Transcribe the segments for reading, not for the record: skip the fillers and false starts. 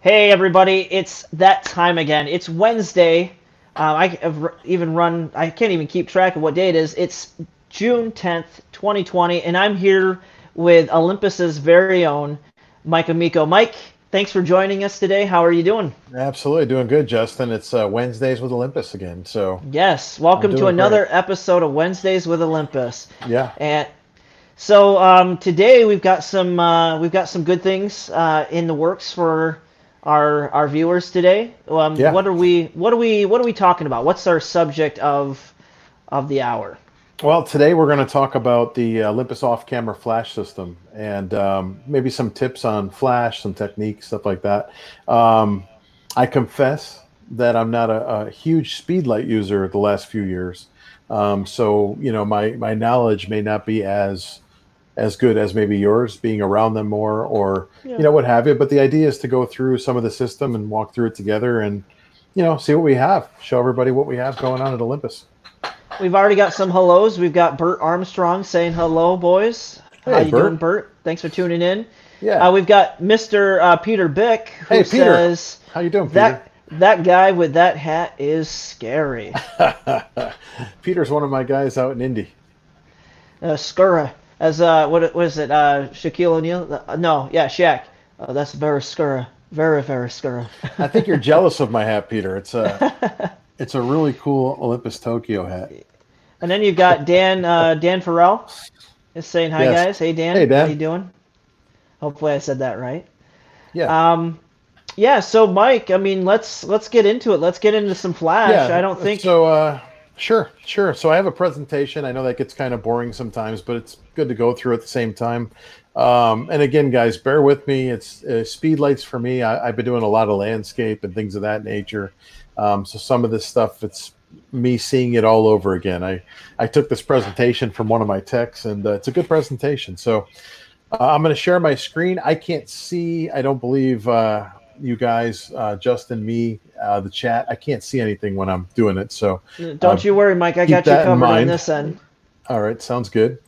Hey everybody, it's that time again. It's Wednesday. I can't even keep track of what day it is. It's June 10th, 2020, and I'm here with Olympus's very own Mike Amico. Mike, thanks for joining us today. How are you doing? Absolutely, doing good, Justin. It's Wednesdays with Olympus again, so Yes, I'm welcome to doing great. another episode of Wednesdays with Olympus. Yeah, And today we've got some good things in the works for our viewers today. yeah. What are we talking about? What's our subject of the hour? Well, today we're going to talk about the Olympus off-camera flash system and maybe some tips on flash, some techniques, stuff like that. Um, I confess that I'm not a huge speed light user the last few years, so my knowledge may not be as good as maybe yours, being around them more, or Yeah. what have you. But the idea is to go through some of the system and walk through it together, and see what we have, show everybody what we have going on at Olympus. We've already got some hellos. We've got Bert Armstrong saying hello, boys. How Hey, you doing, Bert. Bert? Thanks for tuning in. Yeah. We've got Mr. Peter Bick who Hey, Peter. says How you doing, Peter? that guy with that hat is scary. Peter's one of my guys out in Indy. Skura. As what was it? Shaquille O'Neal? No, yeah, Shaq. That's very Skura. Very, very Skura. I think you're jealous of my hat, Peter. It's a really cool Olympus Tokyo hat. And then you've got Dan Farrell is saying hi, Yes. guys. Hey, Dan. Hey, How you Dan. doing? Hopefully I said that right. Yeah. Um, yeah. So Mike, I mean, let's get into it. Let's get into some Flash. I Yeah. don't think. So, sure, sure. So I have a presentation. I know that gets kind of boring sometimes, but it's good to go through at the same time. And again, guys, bear with me. It's speed lights for me. I've been doing a lot of landscape and things of that nature. So some of this stuff, it's me seeing it all over again. I took this presentation from one of my techs, and it's a good presentation. So I'm going to share my screen. I can't see. I don't believe you guys, Justin, me, the chat. I can't see anything when I'm doing it. So uh, Don't you worry, Mike. I keep got you that in covered on mind. this end. All right, sounds good.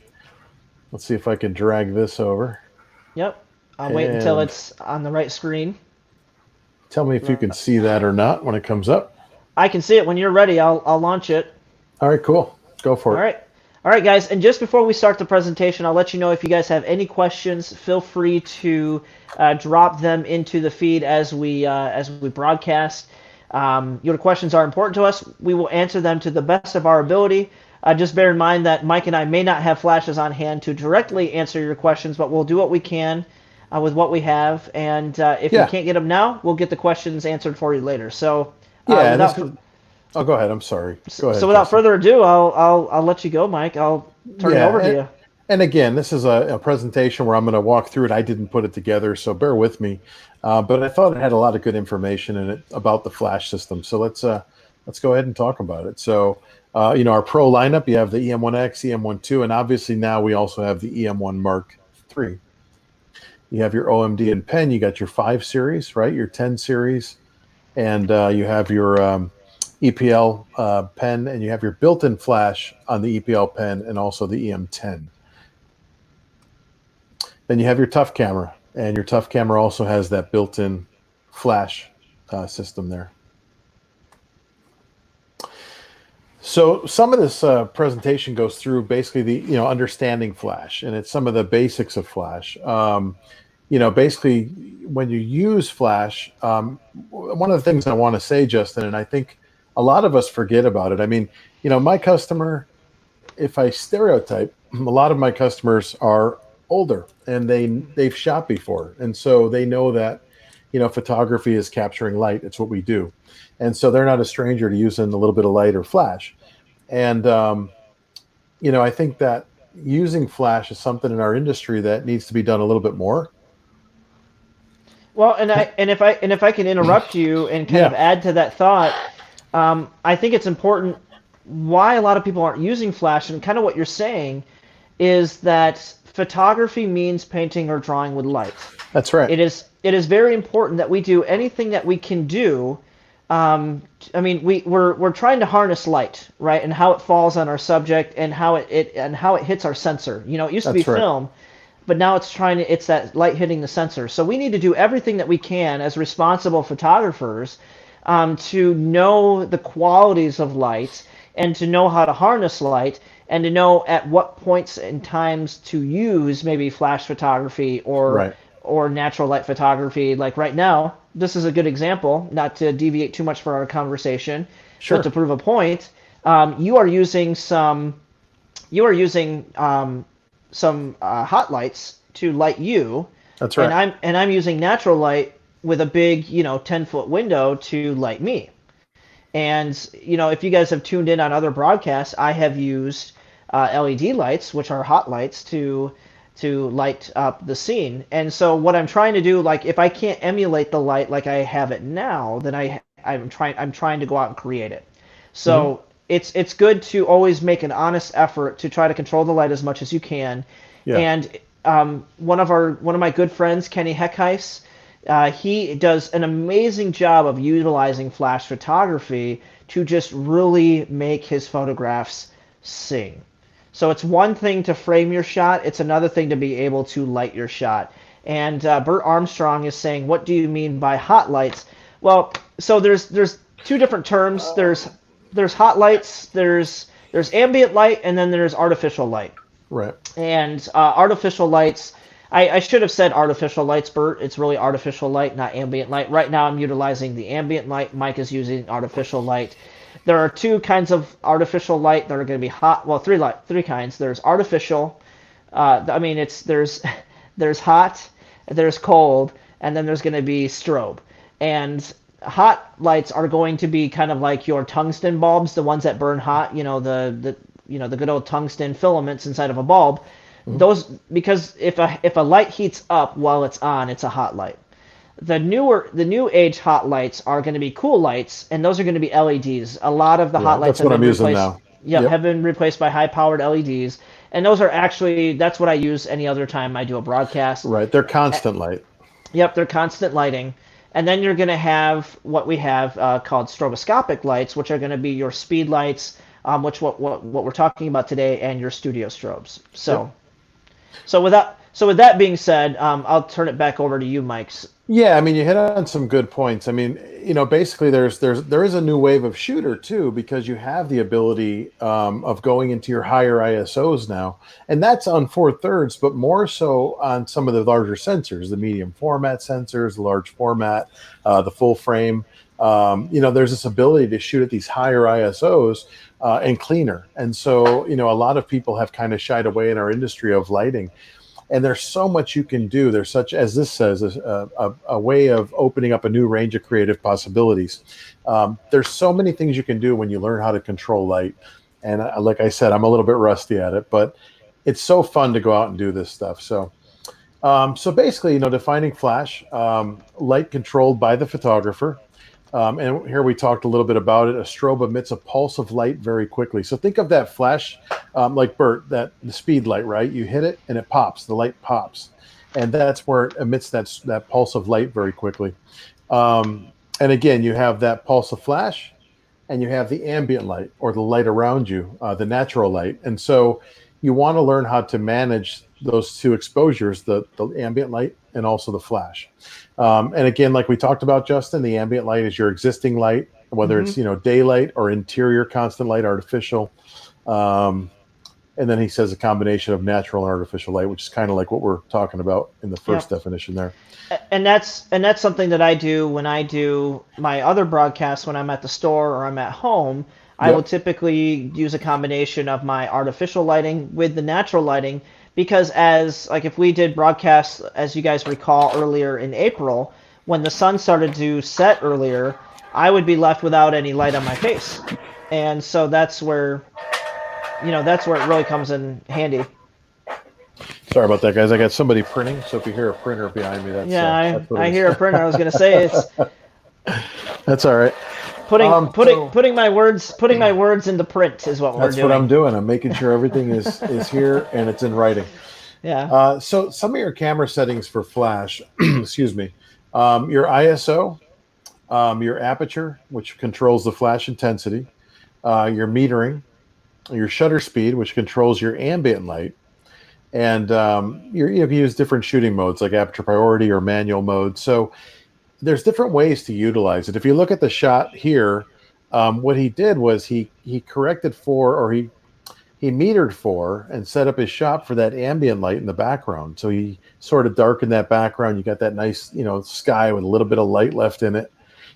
Let's see if I can drag this over. Yep. I'll wait until And it's on the right screen. tell me if you can see that or not when it comes up. I can see it when you're ready. I'll launch it. All right, cool. Go All for it. right. All right, guys. And just before we start the presentation, I'll let you know if you guys have any questions, feel free to drop them into the feed as we broadcast. Your questions are important to us. We will answer them to the best of our ability. Just bear in mind that Mike and I may not have flashes on hand to directly answer your questions, but we'll do what we can with what we have. And if we Yeah, can't get them now, we'll get the questions answered for you later. So yeah. without Oh, go ahead. I'm sorry. Go so ahead, without Justin. further ado, I'll let you go, Mike. I'll turn it Yeah, over to you. and again, this is a presentation where I'm going to walk through it. I didn't put it together, so bear with me. But I thought it had a lot of good information in it about the flash system. So let's go ahead and talk about it. So our Pro lineup, you have the EM1X, EM12, and obviously now we also have the EM1 Mark III. You have your OMD and pen. You got your 5 series, right? Your 10 series, and you have your EPL pen, and you have your built-in flash on the EPL pen, and also the EM10. Then you have your tough camera, and your tough camera also has that built-in flash system there. So some of this presentation goes through basically the understanding flash, and it's some of the basics of flash. Basically when you use flash, one of the things I want to say, Justin, and I think a lot of us forget about it. I mean, my customer, if I stereotype, a lot of my customers are older and they've shot before, and so they know that photography is capturing light. It's what we do, and so they're not a stranger to using a little bit of light or flash. And I think that using flash is something in our industry that needs to be done a little bit more. Well, and if I can interrupt you and kind of Yeah, add to that thought, I think it's important why a lot of people aren't using flash, and kind of what you're saying is that photography means painting or drawing with light. that's right. It is very important that we do anything that we can do. I mean, we're trying to harness light, right, and how it falls on our subject and how it hits our sensor. It used to be That's right. film, but now it's that light hitting the sensor. So we need to do everything that we can as responsible photographers to know the qualities of light and to know how to harness light and to know at what points and times to use maybe flash photography Right. or natural light photography. Like right now, this is a good example, not to deviate too much from our conversation, but to Sure. prove a point. You are using some hot lights to light you, That's and right. I'm using natural light with a big 10-foot window to light me. And if you guys have tuned in on other broadcasts, I have used LED lights, which are hot lights, to light up the scene. And so what I'm trying to do, like if I can't emulate the light like I have it now, then I'm trying to go out and create it. Hmm. So it's good to always make an honest effort to try to control the light as much as you can. Yeah. And one of my good friends, Kenny Heckheis, he does an amazing job of utilizing flash photography to just really make his photographs sing. So it's one thing to frame your shot, it's another thing to be able to light your shot. And Bert Armstrong is saying, "What do you mean by hot lights?" Well, so there's two different terms. There's hot lights, there's ambient light, and then there's artificial light. Right. And artificial lights, I should have said artificial lights, Bert. It's really artificial light, not ambient light. Right now I'm utilizing the ambient light. Mike is using artificial light. There are two kinds of artificial light that are going to be hot. Well, three kinds. There's artificial. I mean, there's there's hot, there's cold, and then there's going to be strobe. And hot lights are going to be kind of like your tungsten bulbs, the ones that burn hot. The good old tungsten filaments inside of a bulb. Hmm. Those, because if a light heats up while it's on, it's a hot light. The new age hot lights are going to be cool lights, and those are going to be LEDs. A lot of the Yeah. hot lights That's have what I'm been using replaced. now. Yep, Yep. have been replaced by high powered LEDs, and those are actually that's what I use any other time I do a broadcast. Right. They're constant light. Yep, they're constant lighting. And then you're going to have what we have called stroboscopic lights, which are going to be your speed lights, which what we're talking about today, and your studio strobes. Yep. So with that being said, I'll turn it back over to you, Mike. Yeah, I mean, you hit on some good points. I mean, basically, there is a new wave of shooter too, because you have the ability of going into your higher ISOs now, and that's on 4/3, but more so on some of the larger sensors, the medium format sensors, the large format, the full frame. There's this ability to shoot at these higher ISOs and cleaner, and so a lot of people have kind of shied away in our industry of lighting, and there's so much you can do. There's such, as this says, a way of opening up a new range of creative possibilities. There's so many things you can do when you learn how to control light. And like I said, I'm a little bit rusty at it, but it's so fun to go out and do this stuff. So basically, defining flash, light controlled by the photographer. And here we talked a little bit about it. A strobe emits a pulse of light very quickly. So think of that flash, like Bert, that the speed light, right? You hit it and it pops. The light pops, and that's where it emits that pulse of light very quickly. And again, you have that pulse of flash, and you have the ambient light or the light around you, the natural light. And so you want to learn how to manage those two exposures, the ambient light and also the flash. And again, like we talked about, Justin, the ambient light is your existing light, whether Mm-hmm. it's daylight or interior constant light, artificial. Um, and then he says a combination of natural and artificial light, which is kind of like what we're talking about in the first Yep. definition there. And that's something that I do when I do my other broadcasts when I'm at the store or I'm at home. I will Yep. typically use a combination of my artificial lighting with the natural lighting because as like if we did broadcasts as you guys recall earlier in April when the sun started to set earlier, I would be left without any light on my face. And so that's where it really comes in handy. Sorry about that, guys. I got somebody printing, so if you hear a printer behind me, that's Yeah, that's what I it hear a is. printer. I was gonna say it's That's all right. putting putting So putting my words into print is what we're that's what I'm doing. doing. I'm making sure everything is here and it's in writing. Yeah. So some of your camera settings for flash, excuse me, your ISO, your aperture, which controls the flash intensity, your metering, your shutter speed, which controls your ambient light, And you can use different shooting modes like aperture priority or manual mode. So there's different ways to utilize it. If you look at the shot here, what he did was he corrected for, or he metered for and set up his shot for that ambient light in the background. So he sort of darkened that background. You got that nice, sky with a little bit of light left in it.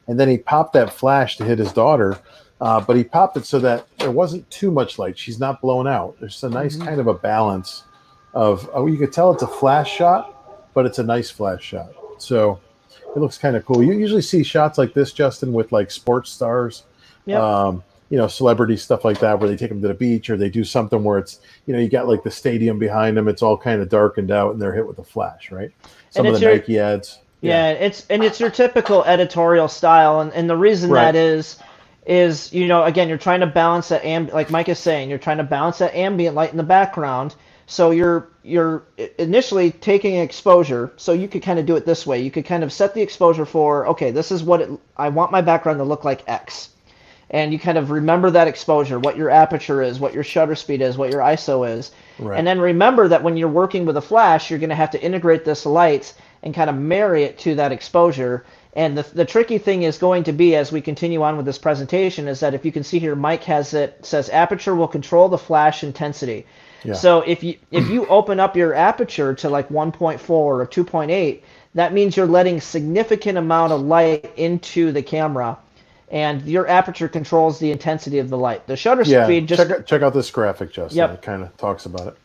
And then he popped that flash to hit his daughter, but he popped it so that there wasn't too much light. She's not blown out. There's a nice kind of a balance of, you could tell it's a flash shot, but it's a nice flash shot. So it looks kind of cool. You usually see shots like this, Justin, with like sports stars. Yep. Celebrity stuff like that, where they take them to the beach or they do something where it's, you got like the stadium behind them. It's all kind of darkened out and they're hit with a flash, right? Some And of it's the your Nike ads. Yeah, it's your typical editorial style, and the reason Right. that is again, you're trying to balance that like Mike is saying, you're trying to balance that ambient light in the background. So you're initially taking exposure. So you could kind of do it this way. You could kind of set the exposure for, okay, this is what I want my background to look like X, and you kind of remember that exposure, what your aperture is, what your shutter speed is, what your ISO is. Right. And then remember that when you're working with a flash, you're going to have to integrate this light and kind of marry it to that exposure. And the tricky thing is going to be, as we continue on with this presentation, is that if you can see here, Mike says aperture will control the flash intensity. Yeah. So if you open up your aperture to like 1.4 or 2.8, that means you're letting significant amount of light into the camera, and your aperture controls the intensity of the light. The shutter speed just check out this graphic, Justin. Yep. It kind of talks about it.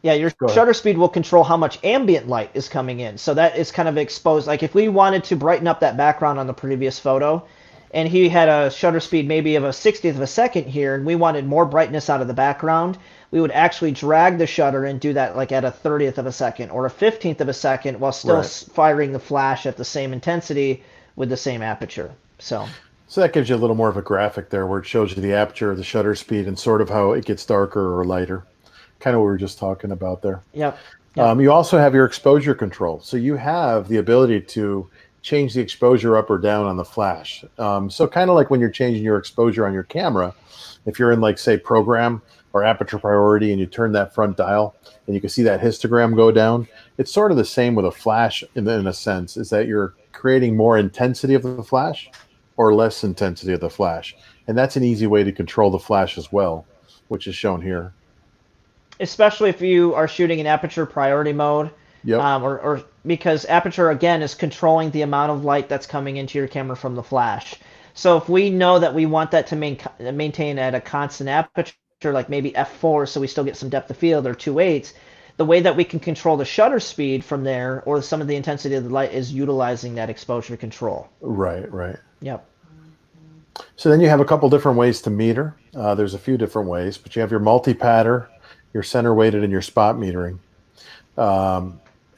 Yeah, your shutter speed will control how much ambient light is coming in. So that is kind of exposed. Like if we wanted to brighten up that background on the previous photo, and he had a shutter speed maybe of a 60th of a second here, and we wanted more brightness out of the background, we would actually drag the shutter and do that like at a 30th of a second or a 15th of a second while still firing the flash at the same intensity with the same aperture. So that gives you a little more of a graphic there where it shows you the aperture, the shutter speed, and sort of how it gets darker or lighter. Kind of what we were just talking about there. Yep. You also have your exposure control. So you have the ability to change the exposure up or down on the flash. So kind of like when you're changing your exposure on your camera, if you're in like, say, program or aperture priority and you turn that front dial and you can see that histogram go down, it's sort of the same with a flash in a sense, is that you're creating more intensity of the flash or less intensity of the flash. And that's an easy way to control the flash as well, which is shown here. Especially if you are shooting in aperture priority mode, Yep. or because aperture again is controlling the amount of light that's coming into your camera from the flash. So if we know that we want that to maintain at a constant aperture, like maybe f4, so we still get some depth of field, or 2.8, the way that we can control the shutter speed from there, or some of the intensity of the light, is utilizing that exposure control. Right. Yep. So then you have a couple different ways to meter. There's a few different ways, but you have your multi-patter, your center weighted, and your spot metering.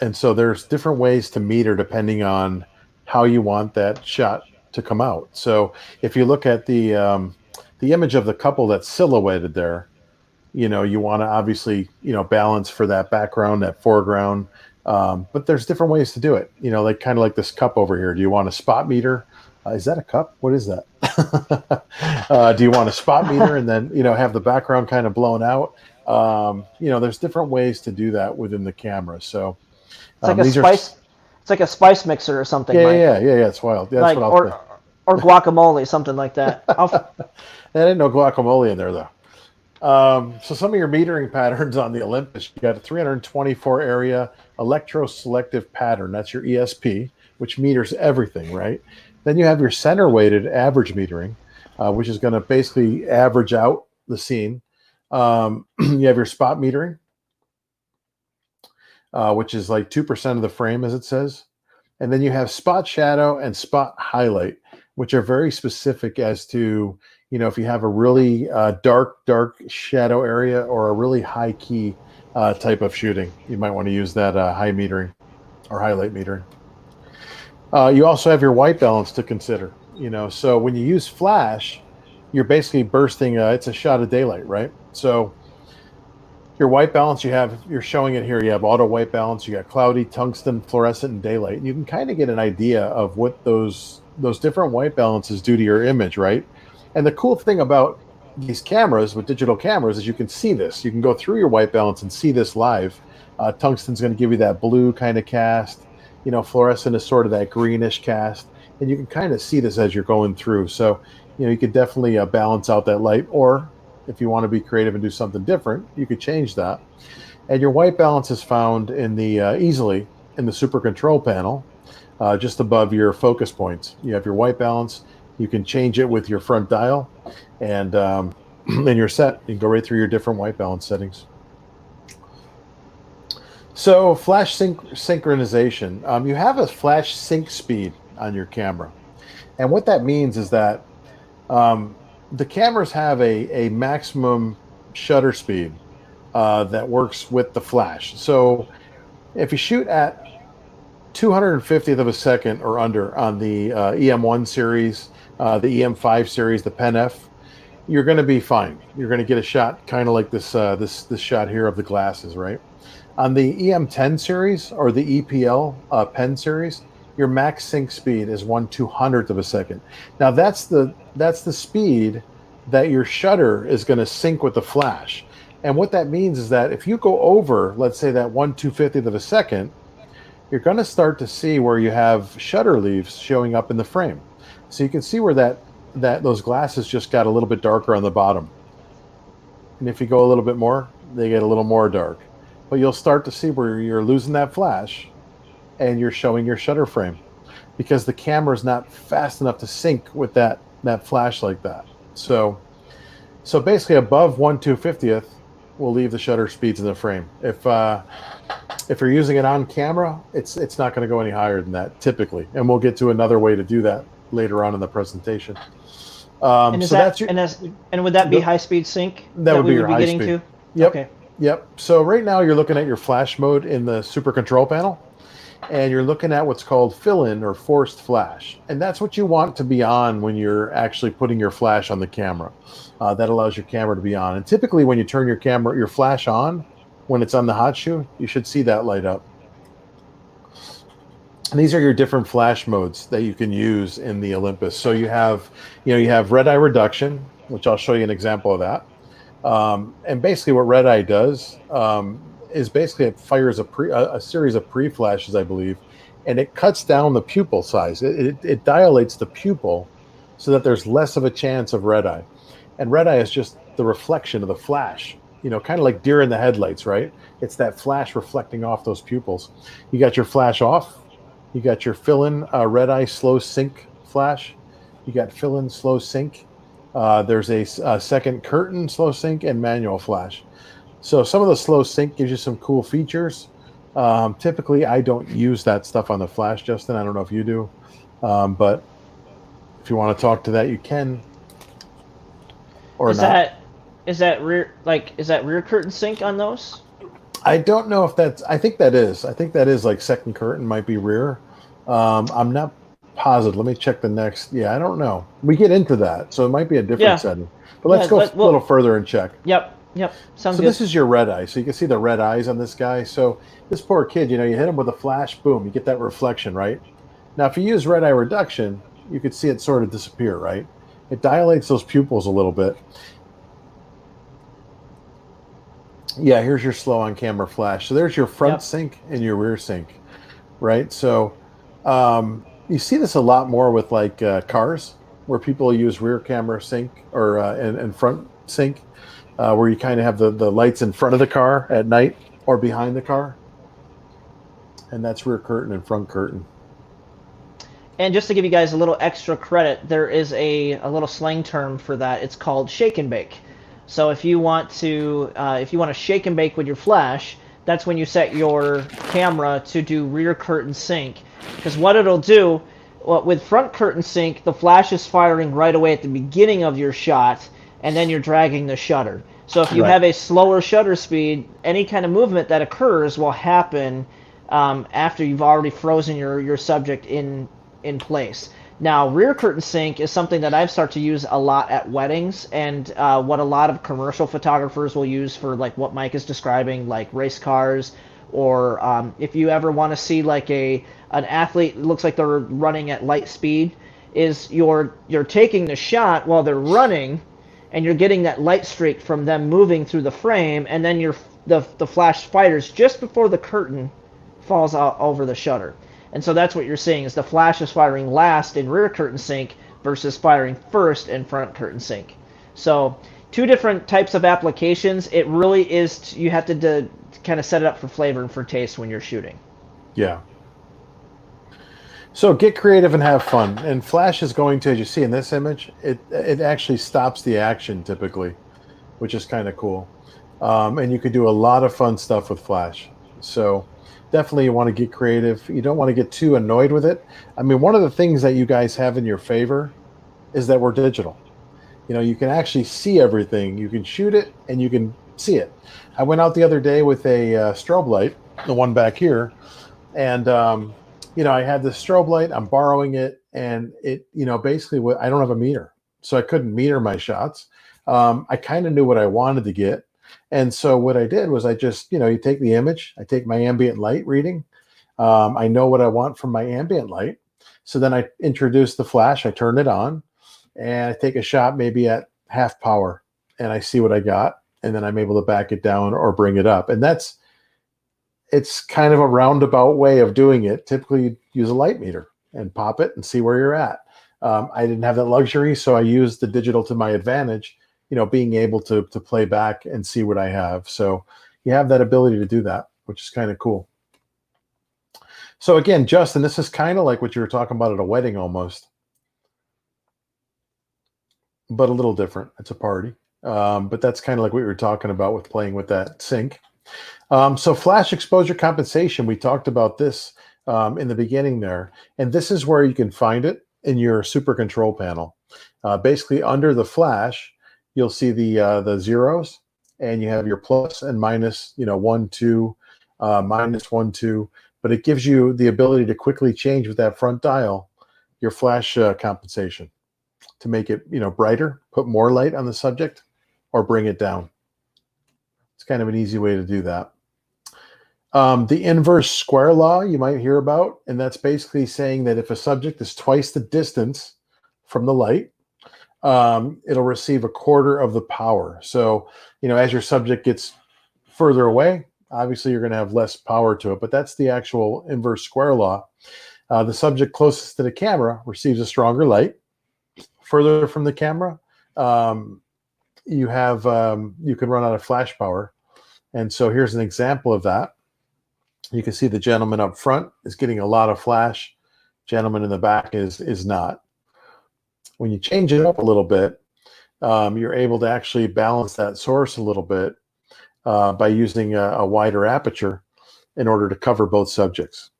And so there's different ways to meter depending on how you want that shot to come out. So if you look at the image of the couple that's silhouetted there, you want to obviously, balance for that background, that foreground. But there's different ways to do it. Like kind of like this cup over here. Do you want a spot meter? Is that a cup? What is that? Do you want a spot meter and then, have the background kind of blown out? There's different ways to do that within the camera. So it's like a spice. It's like a spice mixer or something. Yeah. It's wild. Yeah, that's like, what I'll say. Or guacamole, something like that. I didn't know guacamole in there though. So some of your metering patterns on the Olympus, you got a 324 area electroselective pattern. That's your ESP, which meters everything, right? Then you have your center weighted average metering, which is going to basically average out the scene. You have your spot metering, which is like 2% of the frame, as it says. And then you have spot shadow and spot highlight, which are very specific as to, if you have a really dark shadow area or a really high key type of shooting, you might want to use that high metering or highlight metering. You also have your white balance to consider, so when you use flash, you're basically bursting, it's a shot of daylight, right? So your white balance, you're showing it here. You have auto white balance, you got cloudy, tungsten, fluorescent, and daylight. And you can kind of get an idea of what those different white balances do to your image, right? And the cool thing about these cameras with digital cameras is you can see this. You can go through your white balance and see this live. Tungsten's going to give you that blue kind of cast. Fluorescent is sort of that greenish cast, and you can kind of see this as you're going through. So, you could definitely balance out that light, or if you want to be creative and do something different, you could change that. And your white balance is found in the easily in the super control panel, just above your focus points. You have your white balance. You can change it with your front dial, and then you're set. You can go right through your different white balance settings. So flash synchronization. You have a flash sync speed on your camera. And what that means is that the cameras have a maximum shutter speed that works with the flash. So if you shoot at 250th of a second or under on the EM1 series, the EM5 series, the Pen F, you're going to be fine. You're going to get a shot kind of like this shot here of the glasses, right? On the EM10 series or the EPL pen series, your max sync speed is 1/200th of a second. Now that's the speed that your shutter is going to sync with the flash. And what that means is that if you go over, let's say that 1/250th of a second, you're going to start to see where you have shutter leaves showing up in the frame. So you can see where those glasses just got a little bit darker on the bottom. And if you go a little bit more, they get a little more dark. But you'll start to see where you're losing that flash and you're showing your shutter frame because the camera is not fast enough to sync with that flash like that. So basically above 1/250th, we'll leave the shutter speeds in the frame. If you're using it on camera, it's not going to go any higher than that typically. And we'll get to another way to do that later on in the presentation. And would that be high speed sync? That would be your high speed. To? Yep. Okay. Yep. So right now you're looking at your flash mode in the super control panel, and you're looking at what's called fill-in or forced flash. And that's what you want to be on when you're actually putting your flash on the camera. That allows your camera to be on. And typically when you turn your flash on, when it's on the hot shoe, you should see that light up. And these are your different flash modes that you can use in the Olympus. So you have red eye reduction, which I'll show you an example of that. And basically what red eye does is basically it fires a series of pre-flashes, I believe, and it cuts down the pupil size. It dilates the pupil so that there's less of a chance of red eye. And red eye is just the reflection of the flash, kind of like deer in the headlights, right? It's that flash reflecting off those pupils. You got your flash off. You got your fill-in red eye slow sync flash. You got fill-in slow sync. There's a second curtain slow sync and manual flash. So some of the slow sync gives you some cool features. Typically, I don't use that stuff on the flash, Justin. I don't know if you do, but if you want to talk to that, you can. Or not. Is that rear curtain sync on those? I don't know if that's. I think that is. I think that is like second curtain might be rear. I'm not positive. Let me check the next. Yeah, I don't know. We get into that, so it might be a different setting. But let's go a little further and check. Yep. Sounds so good. This is your red eye. So you can see the red eyes on this guy. So this poor kid, you hit him with a flash, boom, you get that reflection, right? Now, if you use red eye reduction, you could see it sort of disappear, right? It dilates those pupils a little bit. Yeah, here's your slow on camera flash. So there's your front sync and your rear sync, right? So you see this a lot more with like cars where people use rear camera sync or and front sync, where you kind of have the lights in front of the car at night or behind the car. And that's rear curtain and front curtain. And just to give you guys a little extra credit, there is a little slang term for that. It's called shake and bake. So if you want to shake and bake with your flash, that's when you set your camera to do rear curtain sync. Because what it'll do, with front curtain sync, the flash is firing right away at the beginning of your shot, and then you're dragging the shutter. So if you have a slower shutter speed, any kind of movement that occurs will happen after you've already frozen your subject in place. Now, rear curtain sync is something that I've started to use a lot at weddings, and what a lot of commercial photographers will use for like what Mike is describing, like race cars, or if you ever want to see like an athlete looks like they're running at light speed, is you're taking the shot while they're running, and you're getting that light streak from them moving through the frame, and then the flash fires just before the curtain falls out over the shutter. And so that's what you're seeing is the flash is firing last in rear curtain sync versus firing first in front curtain sync. So two different types of applications. It really is, you have to kind of set it up for flavor and for taste when you're shooting. Yeah. So get creative and have fun. And flash is going to, as you see in this image, it actually stops the action typically, which is kind of cool. And you could do a lot of fun stuff with flash. So definitely you want to get creative. You don't want to get too annoyed with it. I mean, one of the things that you guys have in your favor is that we're digital. You know, you can actually see everything. You can shoot it and you can see it. I went out the other day with a strobe light, the one back here, and you know, I had this strobe light, I'm borrowing it, and it, you know, basically I don't have a meter, so I couldn't meter my shots. I kind of knew what I wanted to get. And so what I did was I just, you know, you take the image, I take my ambient light reading. I know what I want from my ambient light. So then I introduce the flash, I turn it on, and I take a shot maybe at half power, and I see what I got. And then I'm able to back it down or bring it up. And it's kind of a roundabout way of doing it. Typically, you use a light meter and pop it and see where you're at. I didn't have that luxury, so I used the digital to my advantage, you know, being able to play back and see what I have. So you have that ability to do that, which is kind of cool. So again, Justin, this is kind of like what you were talking about at a wedding almost, but a little different. It's a party. But that's kind of like what we were talking about with playing with that sync. So flash exposure compensation, we talked about this in the beginning there, and this is where you can find it in your super control panel. Basically under the flash, you'll see the zeros, and you have your plus and minus, you know, 1, 2, minus 1, 2, but it gives you the ability to quickly change with that front dial your flash compensation to make it, you know, brighter, put more light on the subject, or bring it down. It's kind of an easy way to do that. The inverse square law you might hear about, and that's basically saying that if a subject is twice the distance from the light, it'll receive a quarter of the power. So, you know, as your subject gets further away, obviously you're going to have less power to it, but that's the actual inverse square law. The subject closest to the camera receives a stronger light. Further from the camera, you can run out of flash power. And so here's an example of that. You can see the gentleman up front is getting a lot of flash. Gentleman in the back is not. When you change it up a little bit, you're able to actually balance that source a little bit by using a wider aperture in order to cover both subjects.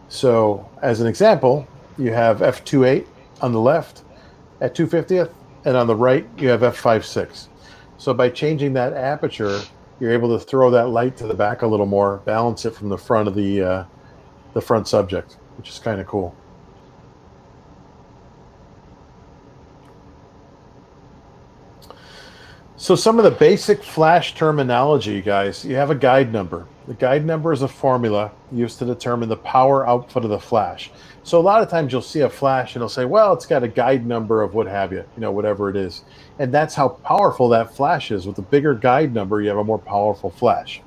So as an example, you have f2.8 on the left at 2/50th, and on the right you have f5.6. So by changing that aperture, you're able to throw that light to the back a little more, balance it from the front of the front subject, which is kind of cool. So some of the basic flash terminology, guys, you have a guide number. The guide number is a formula used to determine the power output of the flash. So a lot of times you'll see a flash and it'll say, well, it's got a guide number of what have you, you know, whatever it is. And that's how powerful that flash is. With a bigger guide number, you have a more powerful flash.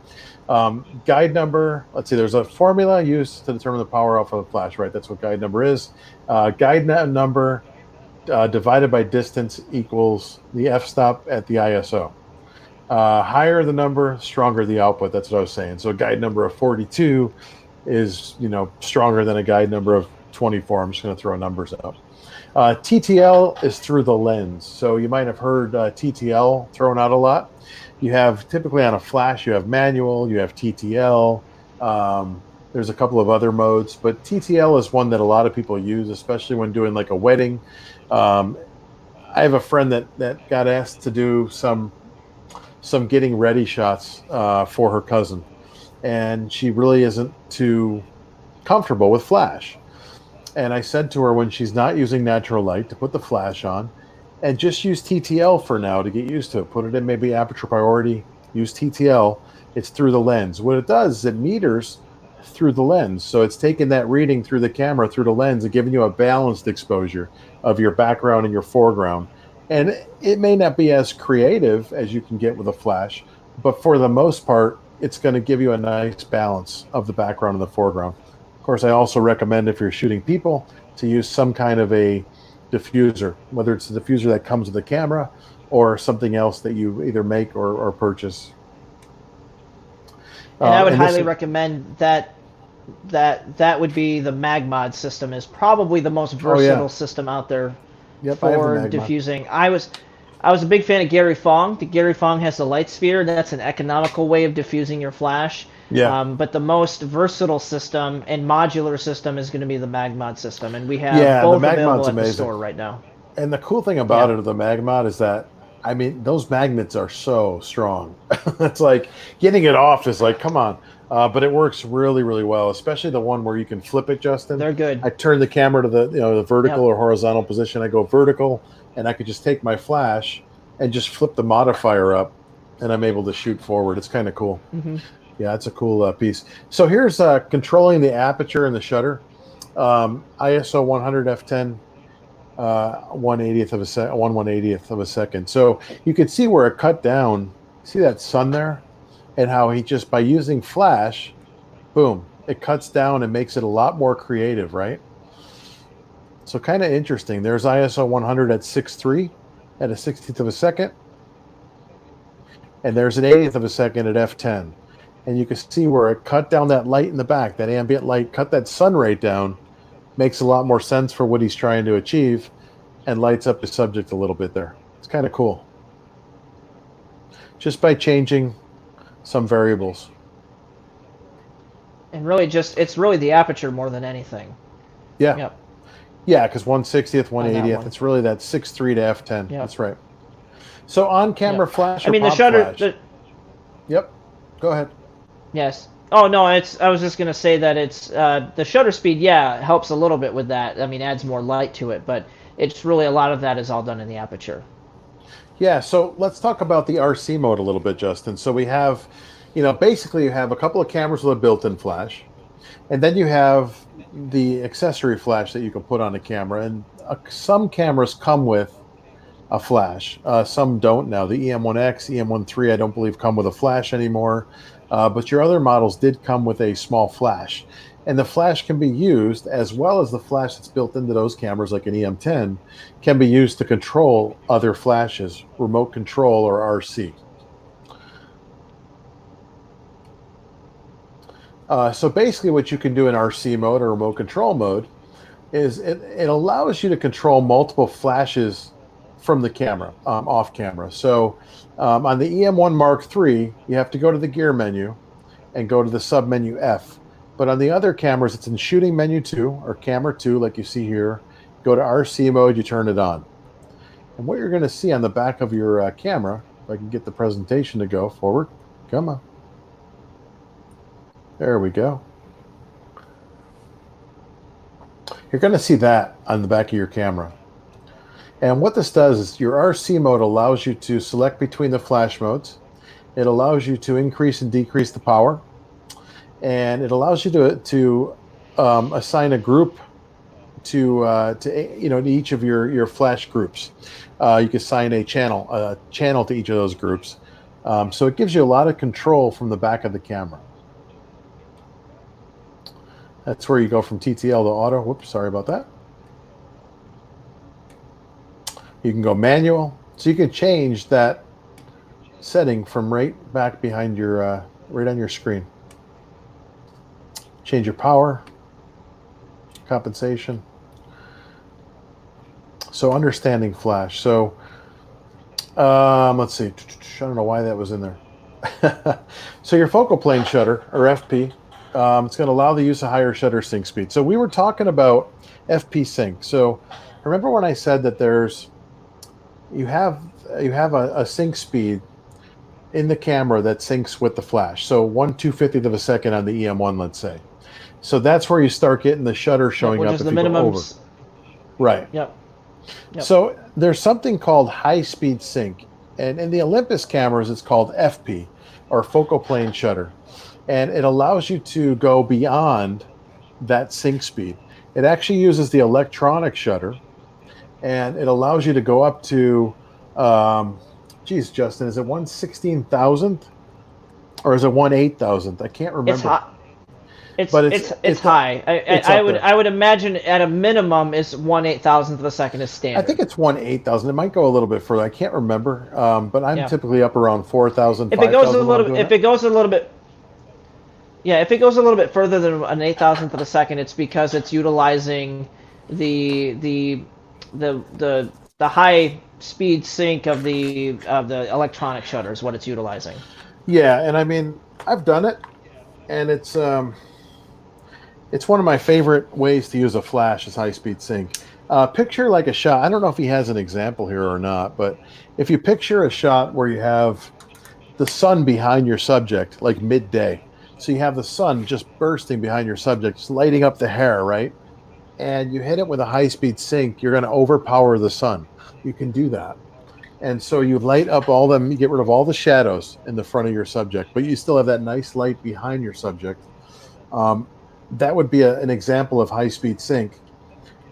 Guide number, let's see, there's a formula used to determine the power output of the flash, right? That's what guide number is. Guide number divided by distance equals the f-stop at the ISO. Higher the number, stronger the output. That's what I was saying. So a guide number of 42 is, you know, stronger than a guide number of 24. I'm just going to throw numbers out. TTL is through the lens. So you might have heard TTL thrown out a lot. You have typically on a flash, you have manual, you have TTL. There's a couple of other modes, but TTL is one that a lot of people use, especially when doing like a wedding. I have a friend that got asked to do some getting ready shots for her cousin, and she really isn't too comfortable with flash. And I said to her, when she's not using natural light, to put the flash on and just use TTL for now to get used to it. Put it in maybe aperture priority, use TTL. It's through the lens. What it does is it meters through the lens. So it's taking that reading through the camera, through the lens, and giving you a balanced exposure of your background and your foreground. And it may not be as creative as you can get with a flash, but for the most part, it's going to give you a nice balance of the background and the foreground. Of course, I also recommend if you're shooting people to use some kind of a diffuser, whether it's a diffuser that comes with the camera or something else that you either make or purchase. And I would And this highly is, recommend that would be the MagMod system, is probably the most oh yeah, versatile system out there yep, I have the for Magma. diffusing. I was a big fan of Gary Fong. The Gary Fong has the light sphere. That's an economical way of diffusing your flash. Yeah, But the most versatile system and modular system is going to be the MagMod system, and we have yeah, the both available Magmod's at the amazing. store right now. And the cool thing about Yeah, it of the Magmod is that, I mean, those magnets are so strong. It's like getting it off is like, come on. But it works really, really well, especially the one where you can flip it, Justin. they're good. I turn the camera to the vertical Yep. or horizontal position. I go vertical, and I could just take my flash and just flip the modifier up, and I'm able to shoot forward. It's kind of cool. Hmm. Yeah, it's a cool piece. So here's controlling the aperture and the shutter. ISO 100 f10, 1/80th of a second, 1/180th of a second. So you can see where it cut down. See that sun there, and how he just by using flash, boom, it cuts down and makes it a lot more creative, right? So kind of interesting. There's ISO 100 at 6.3 at a 60th of a second, and there's an 80th of a second at f10. And you can see where it cut down that light in the back, that ambient light, cut that sun rate down, makes a lot more sense for what he's trying to achieve, and lights up the subject a little bit there. It's kind of cool. Just by changing some variables. And really, it's really the aperture more than anything. Yeah. Yep. Yeah, because 1/60th, On that 1/80th, one. it's really that 6.3 to f10. Yep. That's right. So on camera Yep. flash I or mean, the pop shutter. flash? Yep. Go ahead. Yes. Oh no, I was just gonna say that it's the shutter speed. Yeah, helps a little bit with that. I mean, adds more light to it, but it's really a lot of that is all done in the aperture. Yeah, so let's talk about the RC mode a little bit, Justin. So we have, basically you have a couple of cameras with a built-in flash, and then you have the accessory flash that you can put on the camera. And some cameras come with a flash. Some don't now. The EM1X, EM13, I don't believe come with a flash anymore. But your other models did come with a small flash. And the flash can be used, as well as the flash that's built into those cameras, like an EM10, can be used to control other flashes, remote control or RC. So basically what you can do in RC mode or remote control mode is it allows you to control multiple flashes from the camera, off camera. So on the EM1 Mark III, you have to go to the gear menu and go to the sub menu F. But on the other cameras, it's in shooting menu 2 or camera 2, like you see here. Go to RC mode, you turn it on. And what you're going to see on the back of your camera, if I can get the presentation to go forward, come on. There we go. You're going to see that on the back of your camera. And what this does is your RC mode allows you to select between the flash modes. It allows you to increase and decrease the power. And it allows you to assign a group to each of your flash groups. You can assign a channel to each of those groups. So it gives you a lot of control from the back of the camera. That's where you go from TTL to auto. Whoops, sorry about that. You can go manual, so you can change that setting from right back behind your right on your screen. Change your power, compensation. So understanding flash. So let's see. I don't know why that was in there. So your focal plane shutter, or FP, it's going to allow the use of higher shutter sync speed. So we were talking about FP sync. So remember when I said that you have a sync speed in the camera that syncs with the flash. So 1/250th of a second on the EM1, let's say. So that's where you start getting the shutter showing up if you go over. Right. Yep. So there's something called high speed sync. And in the Olympus cameras, it's called FP, or focal plane shutter. And it allows you to go beyond that sync speed. It actually uses the electronic shutter, and it allows you to go up to Geez, Justin, is it 1/16,000th or is it 1/8,000th? I can't It's remember, hot. It's but it's it's high. it's I up would there. I would imagine at a minimum is 1/8,000th of a second is I think standard. it's 1/8,000. It might go a little bit further. I can't remember, but I'm Yeah. typically up around 4,000, If it goes a 5,000 when I'm little doing if it. it goes a little bit Yeah, if it goes a little bit further than an 8,000th of a second, it's because it's utilizing the the the high speed sync of the electronic shutter is what it's utilizing. Yeah, and I mean, I've done it, and it's one of my favorite ways to use a flash is high speed sync. Picture like a shot. I don't know if he has an example here or not, but if you picture a shot where you have the sun behind your subject, like midday. So you have the sun just bursting behind your subject, just lighting up the hair, right? And you hit it with a high speed sync, you're going to overpower the sun. You can do that. And so you light up all them, you get rid of all the shadows in the front of your subject, but you still have that nice light behind your subject. Um, that would be an example of high speed sync.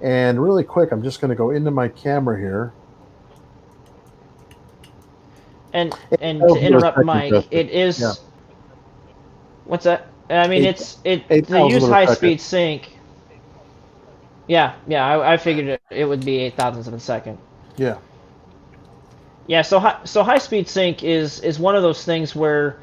And really quick, I'm just going to go into my camera here. And That'll to give a interrupt second, Mike, Justin. it Yeah, is what's that? I mean, eight it eight to thousand use of a high second. speed sync. Yeah, yeah, I figured it would be 8,000th of a second. Yeah, Yeah, so high speed sync is one of those things where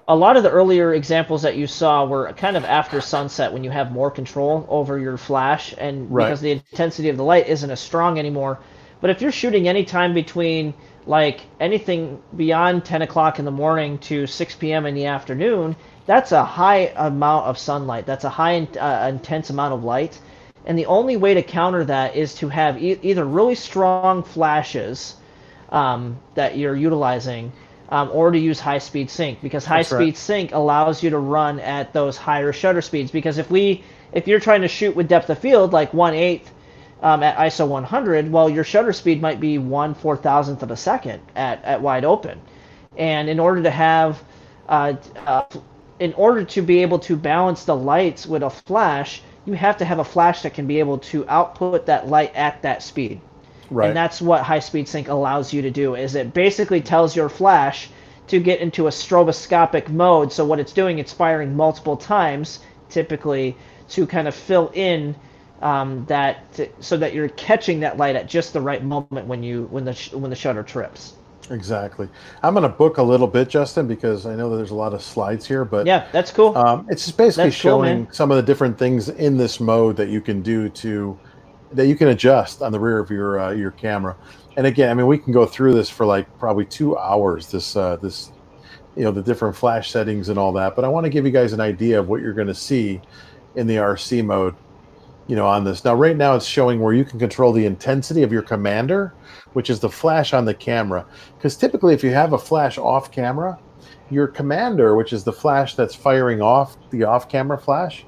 a lot of the earlier examples that you saw were kind of after sunset when you have more control over your flash and right. because the intensity of the light isn't as strong anymore. But if you're shooting any time between like anything beyond 10 o'clock in the morning to 6 p.m. in the afternoon, that's a high amount of sunlight. That's a high intense amount of light. And the only way to counter that is to have either really strong flashes that you're utilizing, or to use high speed sync because high That's right. speed sync allows you to run at those higher shutter speeds. Because if you're trying to shoot with depth of field like 1/8 at ISO 100, well, your shutter speed might be 1/4000th of a second at wide open, and uh, uh, in order to be able to balance the lights with a flash, you have to have a flash that can be able to output that light at that speed. And Right. that's what high speed sync allows you to do is it basically tells your flash to get into a stroboscopic mode. So what it's doing, it's firing multiple times typically to kind of fill in so that you're catching that light at just the right moment when the shutter trips. Exactly. I'm going to book a little bit, Justin, because I know that there's a lot of slides here, but Yeah, that's cool. it's just basically That's cool, man. showing some of the different things in this mode that you can do that you can adjust on the rear of your camera. And again, I mean, we can go through this for like probably 2 hours. This the different flash settings and all that. But I want to give you guys an idea of what you're going to see in the RC mode, on this. Now, right now it's showing where you can control the intensity of your commander, which is the flash on the camera. Because typically if you have a flash off camera, your commander, which is the flash that's firing off the off camera flash,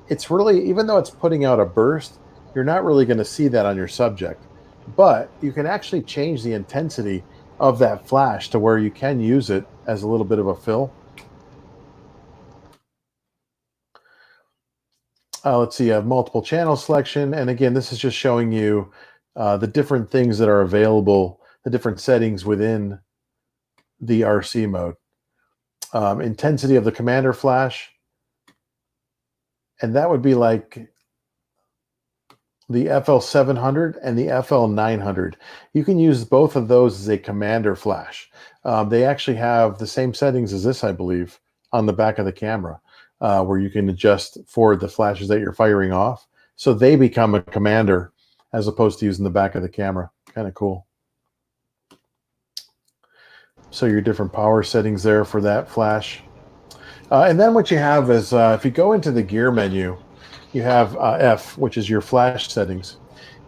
it's really, even though it's putting out a burst, you're not really going to see that on your subject. But you can actually change the intensity of that flash to where you can use it as a little bit of a fill. Let's see, you have multiple channel selection. And again, this is just showing you the different things that are available, the different settings within the RC mode. Intensity of the commander flash. And that would be like the FL700 and the FL900. You can use both of those as a commander flash. They actually have the same settings as this, I believe, on the back of the camera. Where you can adjust for the flashes that you're firing off. So they become a commander as opposed to using the back of the camera. Kind of cool. So your different power settings there for that flash. And then what you have is, if you go into the gear menu, you have F, which is your flash settings.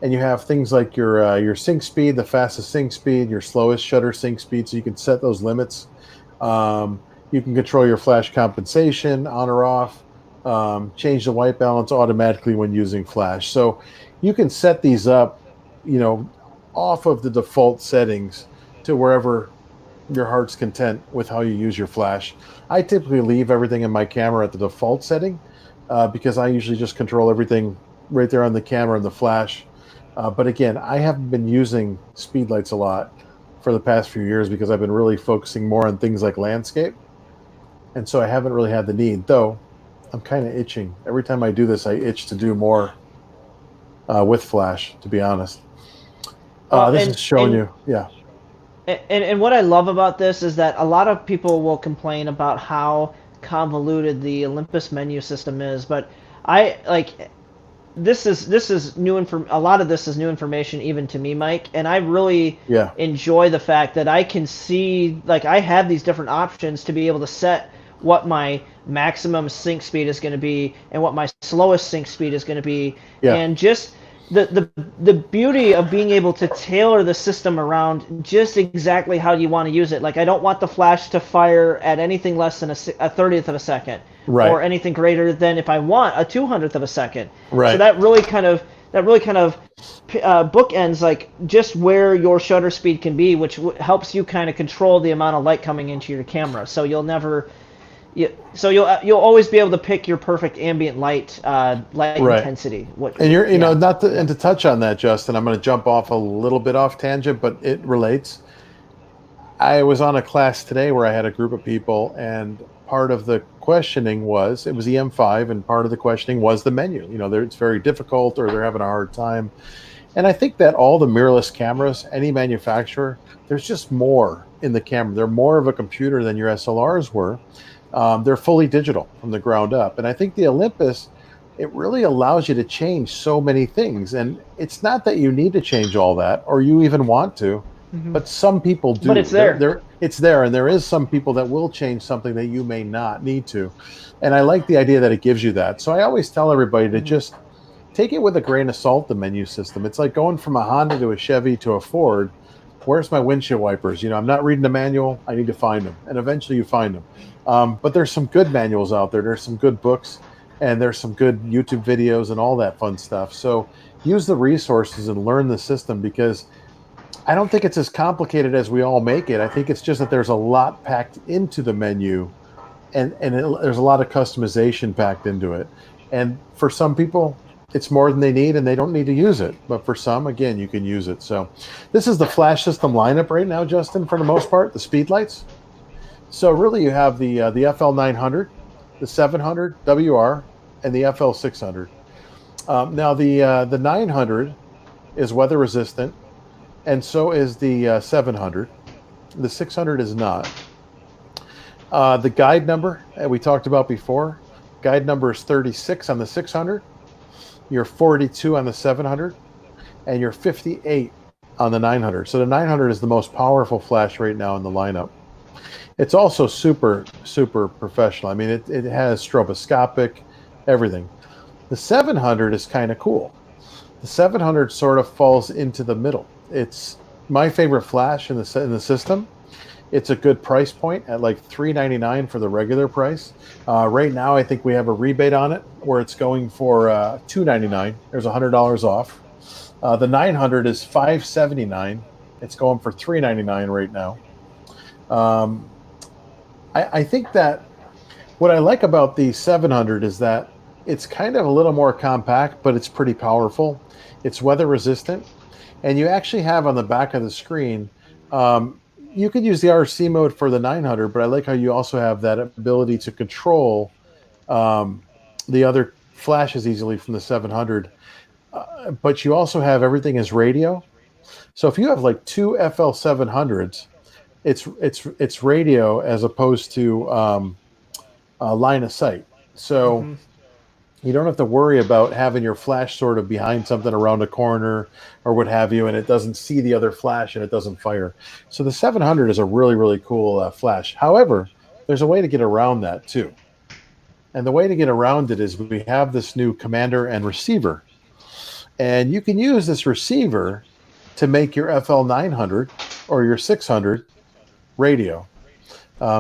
And you have things like your sync speed, the fastest sync speed, your slowest shutter sync speed. So you can set those limits. You can control your flash compensation on or off, change the white balance automatically when using flash. So you can set these up, off of the default settings to wherever your heart's content with how you use your flash. I typically leave everything in my camera at the default setting because I usually just control everything right there on the camera and the flash. But again, I haven't been using speed lights a lot for the past few years because I've been really focusing more on things like landscape. And so I haven't really had the need, though I'm kind of itching. Every time I do this, I itch to do more with Flash, to be honest. This is showing you, yeah. And what I love about this is that a lot of people will complain about how convoluted the Olympus menu system is, but I like this is new a lot of this is new information even to me, Mike, and I really Yeah. enjoy the fact that I can see, like, I have these different options to be able to set what my maximum sync speed is going to be and what my slowest sync speed is going to be, Yeah. and just the beauty of being able to tailor the system around just exactly how you want to use it. Like, I don't want the flash to fire at anything less than a 30th of a second, Right. or anything greater than, if I want, a 200th of a second. Right. So that really kind of bookends like just where your shutter speed can be, which helps you kind of control the amount of light coming into your camera. So you'll never, you'll always be able to pick your perfect ambient light Right. intensity. And you're, you know, not to, and to touch on that, Justin, I'm going to jump off a little bit off tangent, but it relates. I was on a class today where I had a group of people, and part of the questioning was, it was the M5, and part of the questioning was the menu. You know, it's very difficult, or they're having a hard time. And I think that all the mirrorless cameras, any manufacturer, there's just more in the camera. They're more of a computer than your SLRs were. They're fully digital from the ground up. And I think the Olympus, it really allows you to change so many things. And it's not that you need to change all that, or you even want to, but some people do. But it's there. It's there. And there is some people that will change something that you may not need to. And I like the idea that it gives you that. So I always tell everybody to just take it with a grain of salt, the menu system. It's like going from a Honda to a Chevy to a Ford. Where's my windshield wipers? You know, I'm not reading the manual. I need to find them. And eventually you find them. But there's some good manuals out there. There's some good books, and there's some good YouTube videos and all that fun stuff. So use the resources and learn the system, because I don't think it's as complicated as we all make it. I think it's just that there's a lot packed into the menu, and there's a lot of customization packed into it. And for some people, it's more than they need, and they don't need to use it. But for some, again, you can use it. So this is the Flash system lineup right now, Justin, for the most part, the speed lights. So really you have the FL900, the 700 WR, and the FL600. Now the 900 is weather resistant, and so is the 700. The 600 is not. The guide number we talked about before, guide number is 36 on the 600. You're 42 on the 700, and you're 58 on the 900. So the 900 is the most powerful flash right now in the lineup. It's also super, super professional. I mean, it has stroboscopic, everything. The 700 is kind of cool. The 700 sort of falls into the middle. It's my favorite flash in the system. It's a good price point at like $399 for the regular price. Right now, I think we have a rebate on it where it's going for $299. There's $100 off. The 900 is $579. It's going for $399 right now. I think that what I like about the 700 is that it's kind of a little more compact, but it's pretty powerful. It's weather resistant. And you actually have on the back of the screen, you could use the RC mode for the 900, but I like how you also have that ability to control the other flashes easily from the 700. But you also have everything as radio. So if you have like two FL700s, it's radio as opposed to line of sight. So you don't have to worry about having your flash sort of behind something around a corner or what have you, and it doesn't see the other flash and it doesn't fire. So the 700 is a really, really cool flash. However, there's a way to get around that too. And the way to get around it is we have this new commander and receiver. And you can use this receiver to make your FL900 or your 600 radio.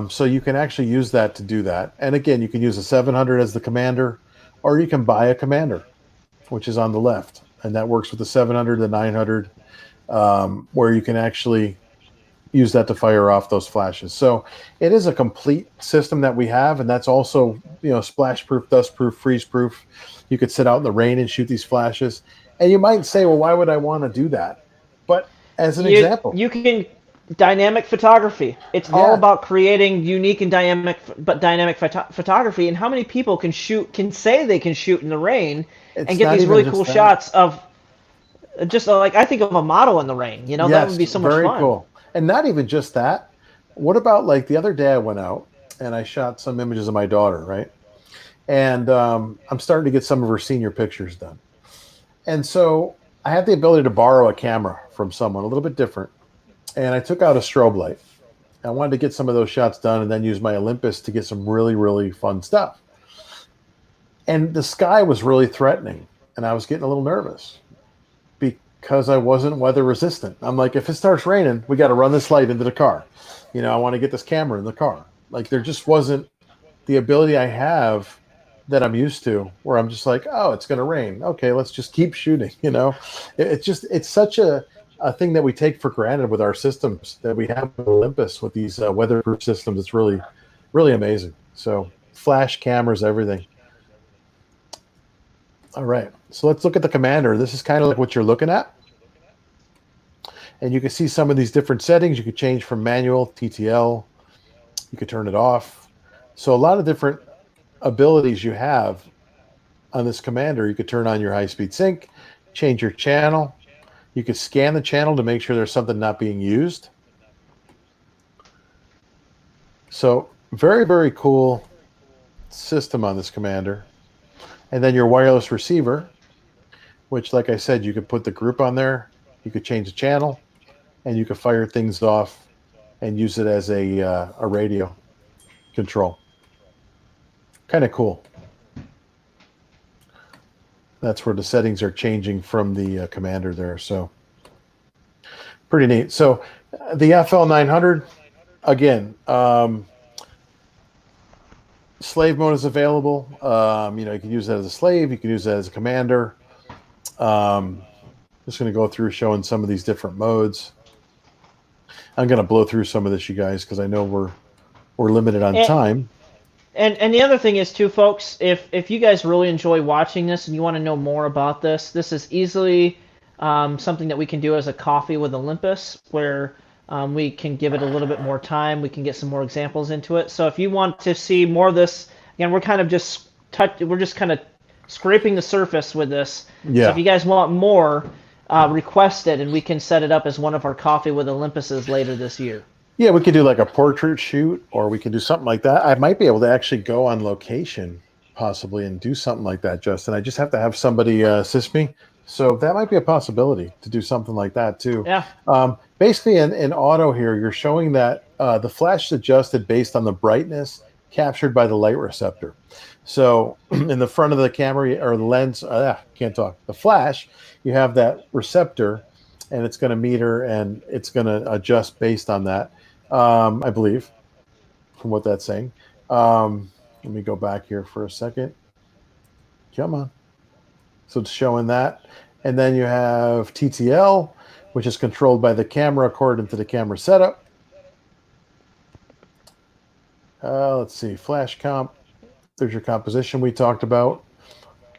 So you can actually use that to do that. And again, you can use the 700 as the commander, or you can buy a commander, which is on the left. And that works with the 700, the 900, where you can actually use that to fire off those flashes. So it is a complete system that we have, and that's also, you know, splash proof, dust proof, freeze proof. You could sit out in the rain and shoot these flashes. And you might say, well, why would I want to do that? But as an example, you can Dynamic photography. It's all Yeah, about creating unique and dynamic photography. And how many people can say they can shoot in the rain and it's get not these even really cool just that. shots of just like I think of a model in the rain. You know, that would Yes, be so much very fun. cool. And not even just that. What about like the other day I went out and I shot some images of my daughter, right? And I'm starting to get some of her senior pictures done. And so I had the ability to borrow a camera from someone a little bit different. And I took out a strobe light. I wanted to get some of those shots done and then use my Olympus to get some really, really fun stuff. And the sky was really threatening. And I was getting a little nervous because I wasn't weather resistant. I'm like, if it starts raining, we got to run this light into the car. I want to get this camera in the car. Like, there just wasn't the ability I have that I'm used to, where I'm just like, oh, it's going to rain. Okay, let's just keep shooting. It's such a thing that we take for granted with our systems that we have with Olympus with these weatherproof systems. It's really, really amazing. So, flash cameras, everything. All right, so let's look at the commander. This is kind of like what you're looking at. And you can see some of these different settings. You could change from manual, TTL. You could turn it off. So a lot of different abilities you have on this commander. You could turn on your high-speed sync, change your channel. You could scan the channel to make sure there's something not being used. So very, very cool system on this commander. And then your wireless receiver, which, like I said, you could put the group on there. You could change the channel, and you could fire things off and use it as a radio control. Kind of cool. That's where the settings are changing from the commander there. So pretty neat. So the FL 900, again, slave mode is available. You can use that as a slave. You can use that as a commander. Just going to go through showing some of these different modes. I'm going to blow through some of this, you guys, because I know we're limited on And, time. and the other thing is too, folks, if you guys really enjoy watching this and you want to know more about this is easily something that we can do as a coffee with Olympus, where we can give it a little bit more time. We can get some more examples into it. So if you want to see more of this, again, we're just kind of scraping the surface with this. So if Yeah. you guys want more, request it, and we can set it up as one of our coffee with Olympuses later this year. Yeah, we could do like a portrait shoot, or we can do something like that. I might be able to actually go on location possibly and do something like that, Justin. I just have to have somebody assist me. So that might be a possibility to do something like that too. Yeah. Basically, in auto here, you're showing that the flash is adjusted based on the brightness captured by the light receptor. So in the front of the camera or the lens, can't talk, the flash, you have that receptor, and it's going to meter and it's going to adjust based on that. I believe, from what that's saying. Let me go back here for a second. Come on. So it's showing that. And then you have TTL, which is controlled by the camera according to the camera setup. Let's see, flash comp. There's your composition we talked about.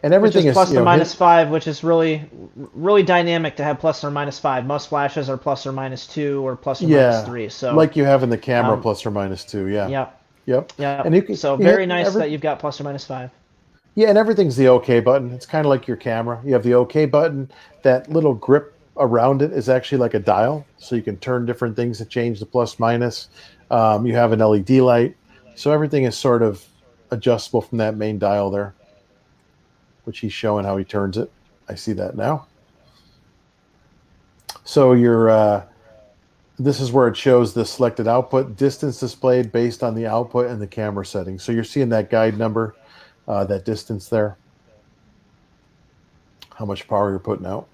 And Which everything is is, plus or minus 5, which is really, really dynamic to have plus or minus 5. Most flashes are plus or minus 2 or plus or minus yeah, 3. So, like you have in the camera, plus or minus 2. Yeah. yep, Yep. And yep. So very nice that you've got plus or minus 5. Yeah, and everything's the OK button. It's kind of like your camera. You have the OK button. That little grip around it is actually like a dial, so you can turn different things to change the plus minus. You have an LED light, so everything is sort of adjustable from that main dial there, which he's showing how he turns it. I see that now. So this is where it shows the selected output, distance displayed based on the output and the camera settings. So you're seeing that guide number, that distance there, how much power you're putting out.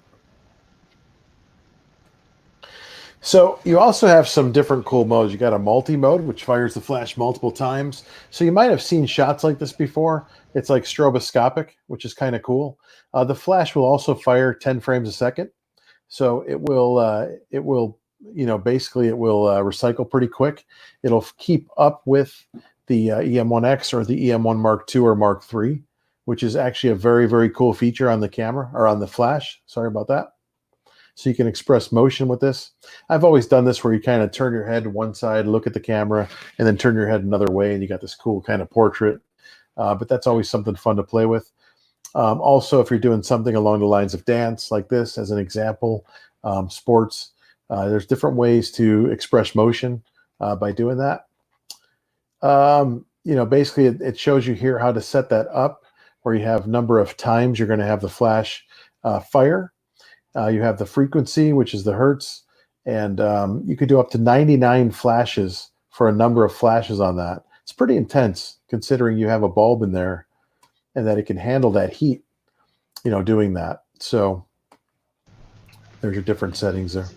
So you also have some different cool modes. You got a multi-mode, which fires the flash multiple times. So you might have seen shots like this before. It's like stroboscopic, which is kind of cool. The flash will also fire 10 frames a second. So it will, basically it will recycle pretty quick. It'll keep up with the EM1X or the EM1 Mark II or Mark III, which is actually a very, very cool feature on the camera or on the flash. Sorry about that. so you can express motion with this. I've always done this where you kind of turn your head one side, look at the camera, and then turn your head another way, and you got this cool kind of portrait. But that's always something fun to play with. Also, if you're doing something along the lines of dance, like this as an example, sports, there's different ways to express motion by doing that. Basically it shows you here how to set that up, where you have number of times you're going to have the flash fire. You have the frequency, which is the hertz, and you could do up to 99 flashes for a number of flashes on that. It's pretty intense considering you have a bulb in there and that it can handle that heat, doing that. So there's your different settings there.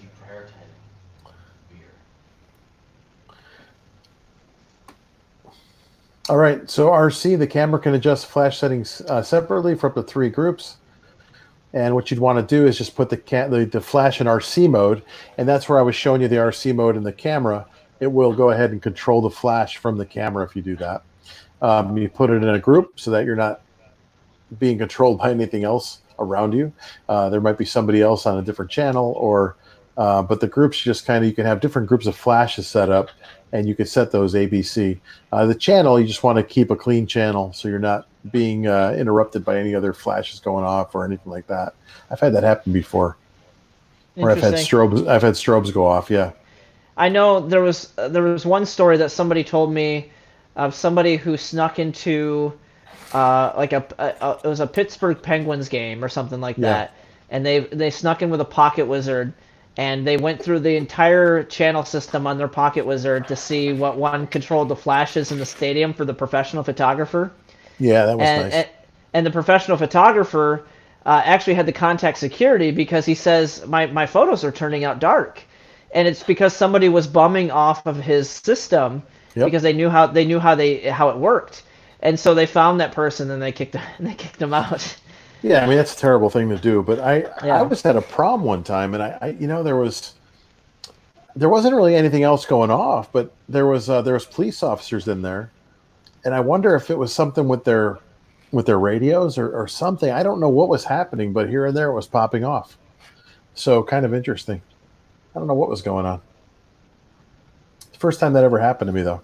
All right, so RC, the camera can adjust flash settings separately for up to 3 groups. And what you'd want to do is just put the flash in RC mode, and that's where I was showing you the RC mode in the camera. It will go ahead and control the flash from the camera if you do that. You put it in a group so that you're not being controlled by anything else around you. There might be somebody else on a different channel, but the groups just you can have different groups of flashes set up, and you can set those ABC. The channel, you just want to keep a clean channel so you're not being interrupted by any other flashes going off or anything like that. I've had that happen before, or I've had strobes go off. Yeah, I know there was one story that somebody told me of somebody who snuck into it was a Pittsburgh Penguins game or something like that, and they snuck in with a pocket wizard, and they went through the entire channel system on their pocket wizard to see what one controlled the flashes in the stadium for the professional photographer. Yeah, that was nice. And the professional photographer actually had to contact security because he says my photos are turning out dark, and it's because somebody was bumming off of his system because they knew how it worked, and so they found that person and they kicked him out. Yeah, I mean that's a terrible thing to do, but I just had a problem one time, and I there wasn't really anything else going off, but there was police officers in there. And I wonder if it was something with their radios or something. I don't know what was happening, but here and there it was popping off. So kind of interesting. I don't know what was going on. It's the first time that ever happened to me, though.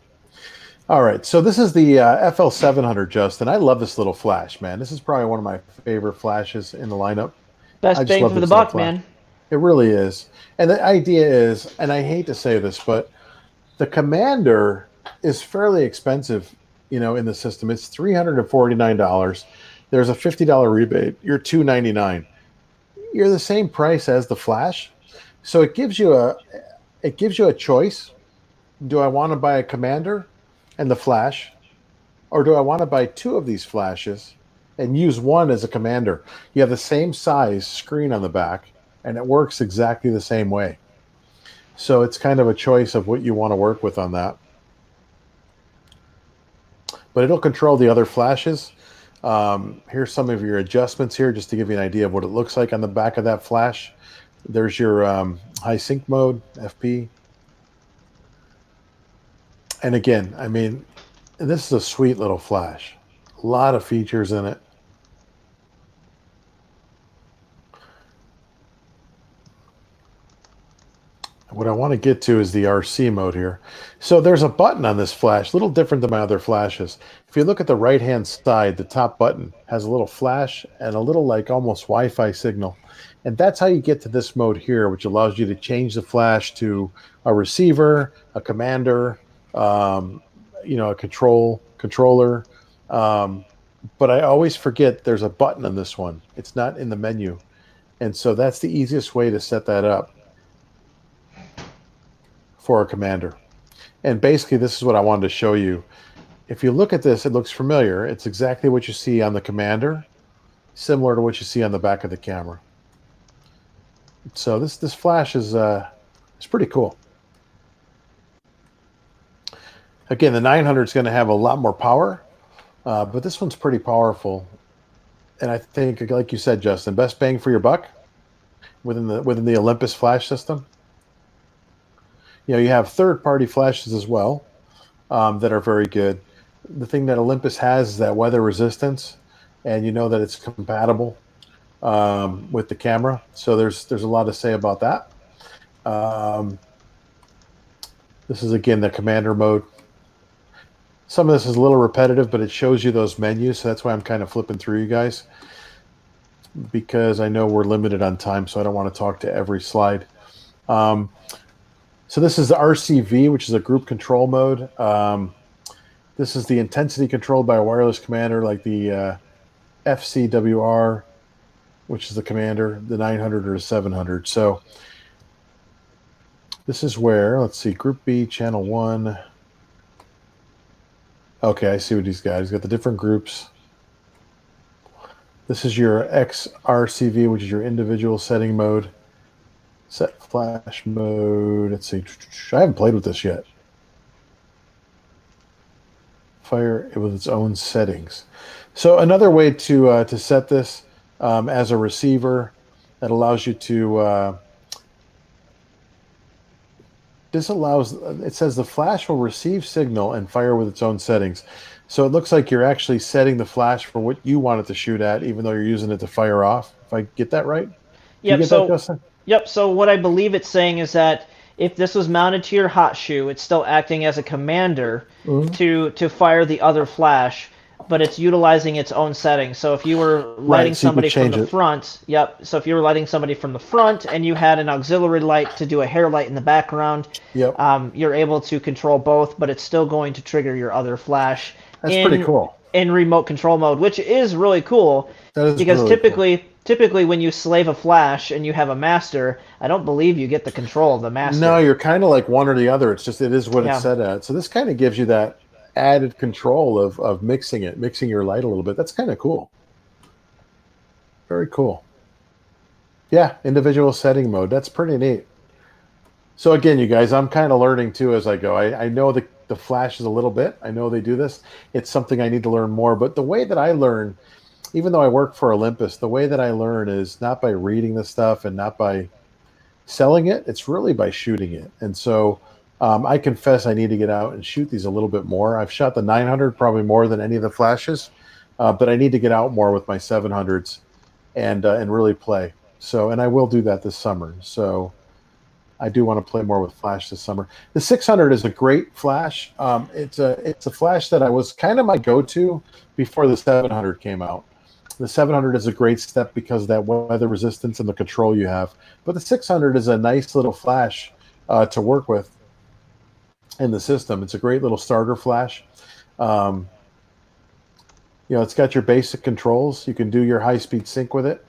All right, so this is the FL700, Justin. I love this little flash, man. This is probably one of my favorite flashes in the lineup. Best bang for the buck, man. It really is. And the idea is, and I hate to say this, but the Commander is fairly expensive. In the system, it's $349. There's a $50 rebate. You're $299. You're the same price as the Flash, so it gives you a choice. Do I want to buy a Commander and the Flash, or do I want to buy 2 of these flashes and use one as a Commander? You have the same size screen on the back, and it works exactly the same way. So it's kind of a choice of what you want to work with on that. But it'll control the other flashes. Here's some of your adjustments here, just to give you an idea of what it looks like on the back of that flash. There's your high sync mode, FP. And again, I mean, this is a sweet little flash. A lot of features in it. What I want to get to is the RC mode here. So there's a button on this flash, a little different than my other flashes. If you look at the right-hand side, the top button has a little flash and a little almost Wi-Fi signal. And that's how you get to this mode here, which allows you to change the flash to a receiver, a commander, a controller. But I always forget there's a button on this one. It's not in the menu. And so that's the easiest way to set that up for a Commander. And basically this is what I wanted to show you. If you look at this, it looks familiar. It's exactly what you see on the Commander, similar to what you see on the back of the camera. So this flash is it's pretty cool. Again, the 900 is going to have a lot more power, but this one's pretty powerful. And I think, like you said, Justin, best bang for your buck within the Olympus Flash system. You have third-party flashes as well that are very good. The thing that Olympus has is that weather resistance, and you know that it's compatible with the camera. So there's a lot to say about that. Um, this is again the commander mode. Some of this is a little repetitive, but it shows you those menus. So that's why I'm kind of flipping through you guys, because I know we're limited on time, so I don't want to talk to every slide. So this is the RCV, which is a group control mode. This is the intensity controlled by a wireless commander, like the FCWR, which is the commander, the 900 or 700. So this is where, let's see, Group B, Channel 1. Okay, I see what he's got. He's got the different groups. This is your XRCV, which is your individual setting mode. Set flash mode. Let's see. I haven't played with this yet. Fire it with its own settings. So another way to set this as a receiver that allows you to it says the flash will receive signal and fire with its own settings. So it looks like you're actually setting the flash for what you want it to shoot at, even though you're using it to fire off. If I get that right? Do you Yep. get that, So, Justin? yep. So what I believe it's saying is that if this was mounted to your hot shoe, it's still acting as a commander Mhm. to fire the other flash, but it's utilizing its own settings. So if you were lighting Right, so you could somebody from change the it. front, yep. So if you were lighting somebody from the front and you had an auxiliary light to do a hair light in the background, Yep. you're able to control both, but it's still going to trigger your other flash That's pretty in cool. in remote control mode, which is really cool That is because really cool. typically when you slave a flash and you have a master, I don't believe you get the control of the No, master. you're kind of like one or the other. It's just it is what it's Yeah. set at. So this kind of gives you that added control of mixing your light a little bit. That's kind of cool. Very cool. Yeah, individual setting mode. That's pretty neat. So again, you guys, I'm kind of learning too as I go. I know the flashes a little bit. I know they do this. It's something I need to learn more. But the way that I learn, even though I work for Olympus, the way that I learn is not by reading the stuff and not by selling it. It's really by shooting it. And so I confess I need to get out and shoot these a little bit more. I've shot the 900 probably more than any of the flashes, but I need to get out more with my 700s and really play. So, and I will do that this summer. So I do want to play more with flash this summer. The 600 is a great flash. It's a flash that I was kind of my go-to before the 700 came out. The 700 is a great step because of that weather resistance and the control you have. But the 600 is a nice little flash to work with in the system. It's a great little starter flash. Um, it's got your basic controls. You can do your high-speed sync with it.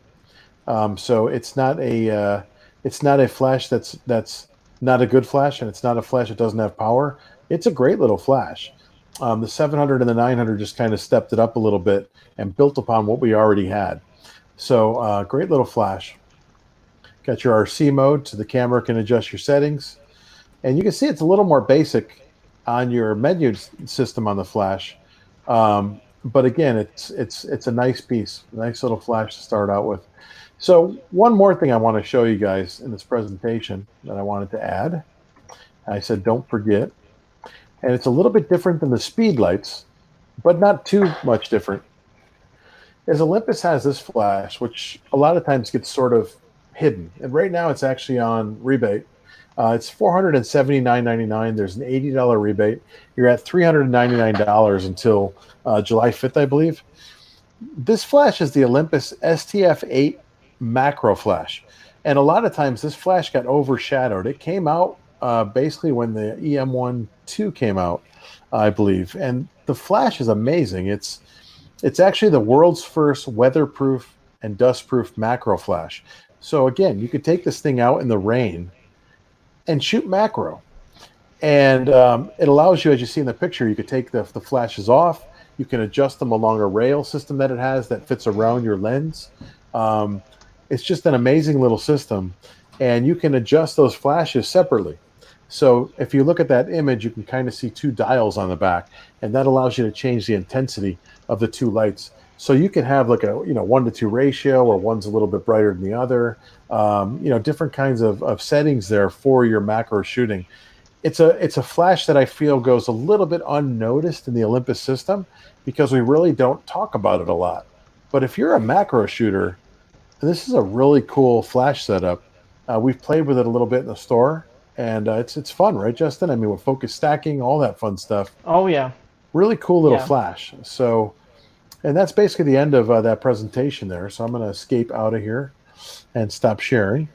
So it's not a flash that's not a good flash, and it's not a flash that doesn't have power. It's a great little flash. The 700 and the 900 just kind of stepped it up a little bit and built upon what we already had. So great little flash. Got your RC mode, so the camera can adjust your settings. And you can see it's a little more basic on your menu system on the flash. But again, it's a nice piece, a nice little flash to start out with. So one more thing I want to show you guys in this presentation that I wanted to add. I said don't forget. And it's a little bit different than the speed lights, but not too much different. Is Olympus has this flash, which a lot of times gets sort of hidden. And right now it's actually on rebate. It's $479.99. There's an $80 rebate. You're at $399 until July 5th, I believe. This flash is the Olympus STF8 macro flash. And a lot of times this flash got overshadowed. It came out basically when the EM1-2 came out, I believe. And the flash is amazing. It's actually the world's first weatherproof and dustproof macro flash. So again, you could take this thing out in the rain and shoot macro. And it allows you, as you see in the picture, you could take the flashes off. You can adjust them along a rail system that it has that fits around your lens. It's just an amazing little system. And you can adjust those flashes separately. So if you look at that image, you can kind of see two dials on the back, and that allows you to change the intensity of the two lights. So you can have like a 1-to-2 ratio, or one's a little bit brighter than the other. Different kinds of settings there for your macro shooting. It's a flash that I feel goes a little bit unnoticed in the Olympus system because we really don't talk about it a lot. But if you're a macro shooter, this is a really cool flash setup. We've played with it a little bit in the store, and it's fun, right, Justin? I mean, with focus stacking, all that fun stuff. Oh yeah, Really cool little yeah. flash. So, and that's basically the end of that presentation there. So I'm going to escape out of here and stop sharing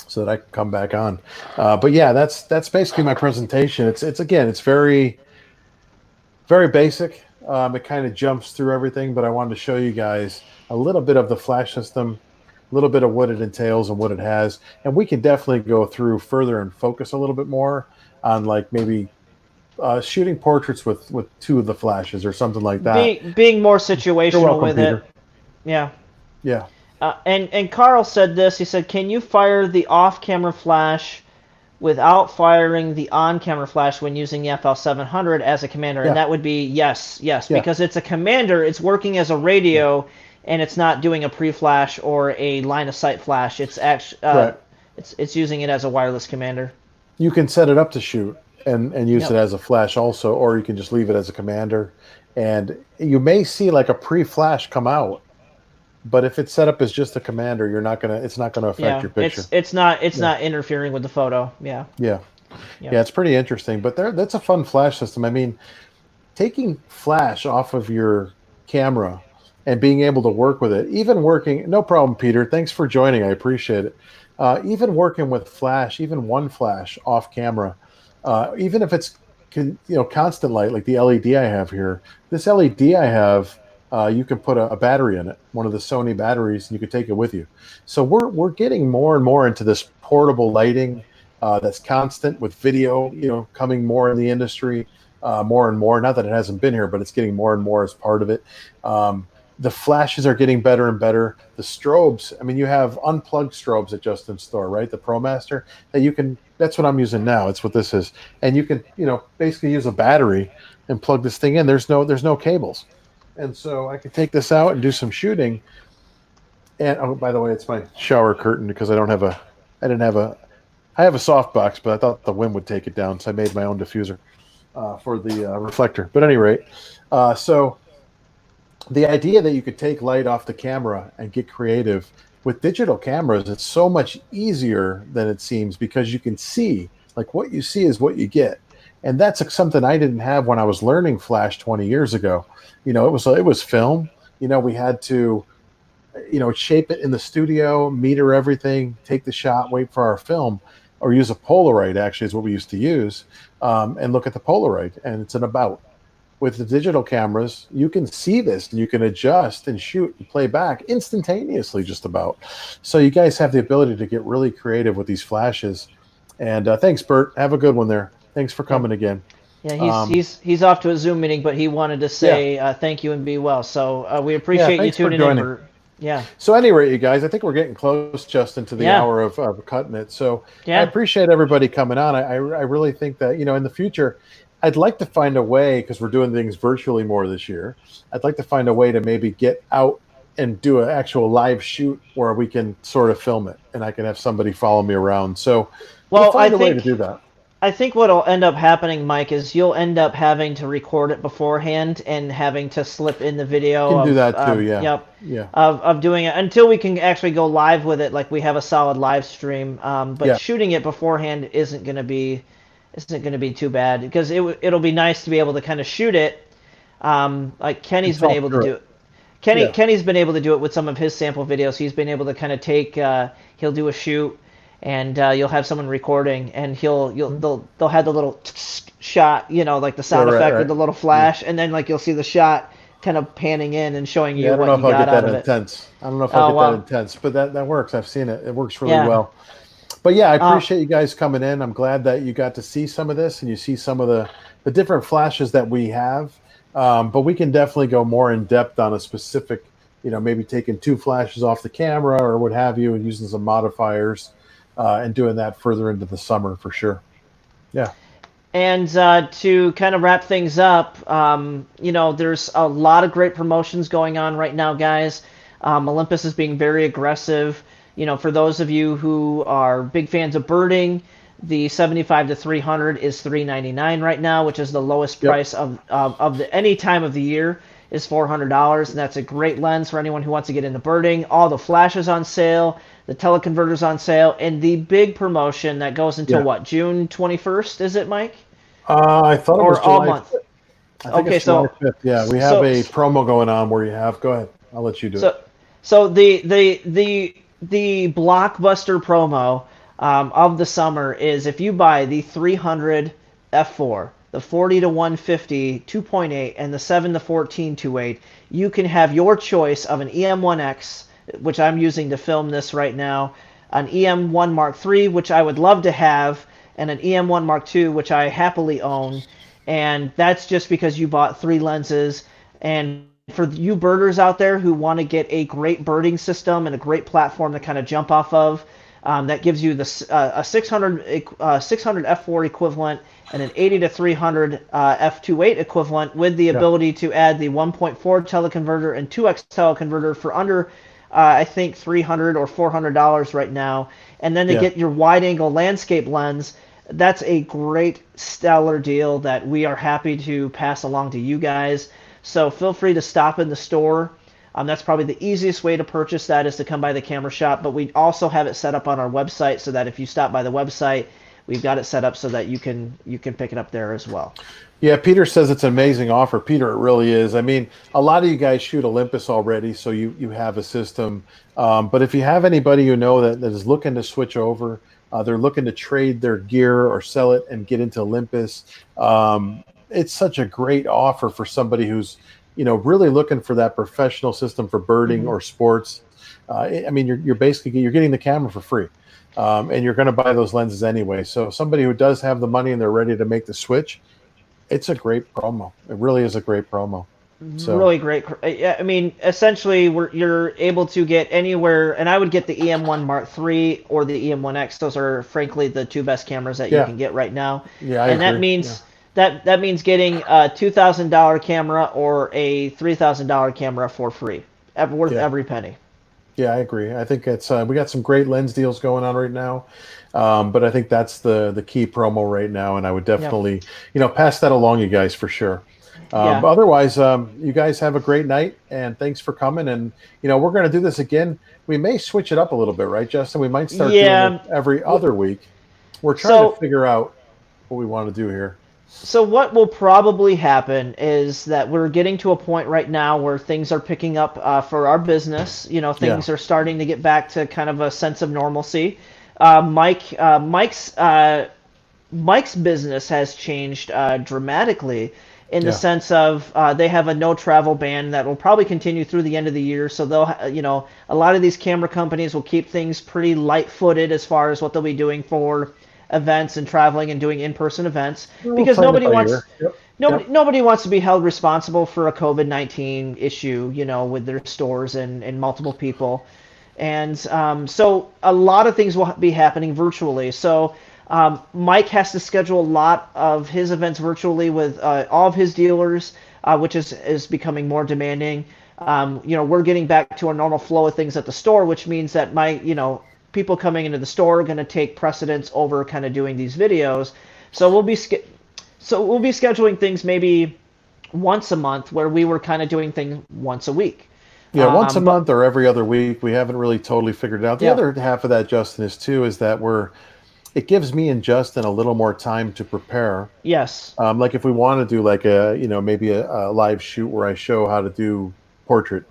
so that I can come back on. But yeah, that's basically my presentation. It's again, it's very basic. It kind of jumps through everything, but I wanted to show you guys a little bit of the flash system, a little bit of what it entails and what it has, and we can definitely go through further and focus a little bit more on like maybe shooting portraits with two of the flashes or something like that. Being more You're situational welcome, with it. Peter. Yeah. Yeah. And Carl said this. He said, "Can you fire the off-camera flash without firing the on-camera flash when using the FL700 as a commander?" And Yeah. that would be yes, Yeah. because it's a commander. It's working as a Yeah. radio, and it's not doing a pre-flash or a line-of-sight flash. It's actually Right. it's using it as a wireless commander. You can set it up to shoot and use it Yep. as a flash also, or you can just leave it as a commander. And you may see like a pre-flash come out, but if it's set up as just a commander, it's not gonna affect Yeah. your picture. It's Yeah. not interfering with the photo. Yeah. Yeah. Yep. Yeah, it's pretty interesting. But that's a fun flash system. I mean, taking flash off of your camera and being able to work with it, even working, no problem, Peter. Thanks for joining. I appreciate it. Even working with flash, even one flash off camera, even if it's constant light like the LED I have here. This LED I have, you can put a battery in it, one of the Sony batteries, and you can take it with you. So we're getting more and more into this portable lighting that's constant with video, coming more in the industry, more and more. Not that it hasn't been here, but it's getting more and more as part of it. The flashes are getting better and better. The strobes, I mean, you have unplugged strobes at Justin's store, right? The ProMaster that you can. That's what I'm using now. It's what this is, and you can, basically use a battery and plug this thing in. There's no cables, and so I can take this out and do some shooting. And oh, by the way, it's my shower curtain because I have a softbox, but I thought the wind would take it down, so I made my own diffuser for the reflector. But at any rate, so the idea that you could take light off the camera and get creative with digital cameras, it's so much easier than it seems because you can see, like, what you see is what you get. And that's something I didn't have when I was learning Flash 20 years ago. It was film. We had to, shape it in the studio, meter everything, take the shot, wait for our film, or use a Polaroid, actually, is what we used to use, and look at the Polaroid, and it's an about. With the digital cameras, you can see this and you can adjust and shoot and play back instantaneously, just about. So you guys have the ability to get really creative with these flashes. And thanks, Bert. Have a good one there. Thanks for coming again. Yeah, he's off to a Zoom meeting, but he wanted to say thank you and be well. So we appreciate you tuning in. Yeah. So at any rate, you guys, I think we're getting close, Justin, to the hour of cutting it. So I appreciate everybody coming on. I really think that, in the future, I'd like to find a way, because we're doing things virtually more this year, I'd like to find a way to maybe get out and do an actual live shoot where we can sort of film it and I can have somebody follow me around. So we'll find a way to do that. I think what'll end up happening, Mike, is you'll end up having to record it beforehand and having to slip in the video. You can do that too, yeah. Yep. Yeah. Of doing it until we can actually go live with it, like we have a solid live stream. But shooting it beforehand isn't going to be too bad, because it'll be nice to be able to kind of shoot it, like Kenny's been able to do it. Kenny's been able to do it with some of his sample videos. He's been able to kind of take he'll do a shoot, and you'll have someone recording, and they'll have the little shot, like the sound effect with the little flash, and then like you'll see the shot kind of panning in and showing you what you got out of it. I don't know if I'll get that intense, but that works. I've seen it. It works really well. But yeah, I appreciate you guys coming in. I'm glad that you got to see some of this and you see some of the different flashes that we have. But we can definitely go more in depth on a specific, maybe taking two flashes off the camera or what have you, and using some modifiers and doing that further into the summer for sure. Yeah. And to kind of wrap things up, there's a lot of great promotions going on right now, guys. Olympus is being very aggressive. For those of you who are big fans of birding, the 75 to 300 is $399 right now, which is the lowest price of any time of the year. is $400, and that's a great lens for anyone who wants to get into birding. All the flashes on sale, the teleconverters on sale, and the big promotion that goes until Yeah. what, June 21st, is it, Mike? I thought it was Or all July month? 5th. I think Okay, it's July so 5th. Yeah, we have so a promo going on where you have. Go ahead. I'll let you do it. so so the blockbuster promo of the summer is if you buy the 300 f4, the 40 to 150 2.8, and the 7 to 14 2.8, you can have your choice of an EM1X, which I'm using to film this right now, an EM1 Mark III, which I would love to have, and an EM1 Mark II, which I happily own. And that's just because you bought 3 lenses. And for you birders out there who want to get a great birding system and a great platform to kind of jump off of, that gives you a 600 f4 equivalent and an 80 to 300 f28 equivalent with the Yeah. ability to add the 1.4 teleconverter and 2x teleconverter for under I think $300 or $400 right now, and then to Yeah. get your wide angle landscape lens. That's a great stellar deal that we are happy to pass along to you guys. So feel free to stop in the store. That's probably the easiest way to purchase that is to come by the camera shop, but we also have it set up on our website so that if you stop by the website, we've got it set up so that you can pick it up there as well. Yeah, Peter says it's an amazing offer. Peter, it really is. I mean, a lot of you guys shoot Olympus already, so you have a system. But if you have anybody you know that is looking to switch over, they're looking to trade their gear or sell it and get into Olympus, it's such a great offer for somebody who's, really looking for that professional system for birding or sports. I mean, you're basically getting the camera for free, and you're going to buy those lenses anyway. So somebody who does have the money and they're ready to make the switch, it's a great promo. It really is a great promo. So Really great. I mean, essentially, you're able to get anywhere, and I would get the EM1 Mark III or the EM1X. Those are, frankly, the 2 best cameras that you yeah, can get right now. yeah, I And that agree. Yeah, means that means getting a $2,000 camera or a $3,000 camera for free, worth yeah, every penny. yeah, I agree. I think it's we got some great lens deals going on right now, but I think that's the key promo right now, and I would Yep. definitely pass that along, you guys, for sure. Yeah. But otherwise, you guys have a great night, and thanks for coming. And we're going to do this again. We may switch it up a little bit, right, Justin? We might start doing it Yeah. every other week. We're trying to So figure out what we want to do here. So what will probably happen is that we're getting to a point right now where things are picking up for our business. Yeah, Things are starting to get back to kind of a sense of normalcy. Mike's business has changed dramatically in the yeah, sense of they have a no travel ban that will probably continue through the end of the year. So a lot of these camera companies will keep things pretty light-footed as far as what they'll be doing for events and traveling and doing in-person events we'll because play it by ear. Yep, yep. nobody wants to be held responsible for a COVID-19 issue, with their stores and multiple people. And so a lot of things will be happening virtually. So Mike has to schedule a lot of his events virtually with all of his dealers, which is becoming more demanding. We're getting back to our normal flow of things at the store, which means that people coming into the store are going to take precedence over kind of doing these videos. So we'll be scheduling things maybe once a month, where we were kind of doing things once a week. Yeah, once a But month or every other week. We haven't really totally figured it out. The yeah, other half of that, Justin, is that it gives me and Justin a little more time to prepare. yes, Like if we want to do like maybe a live shoot where I show how to do portrait,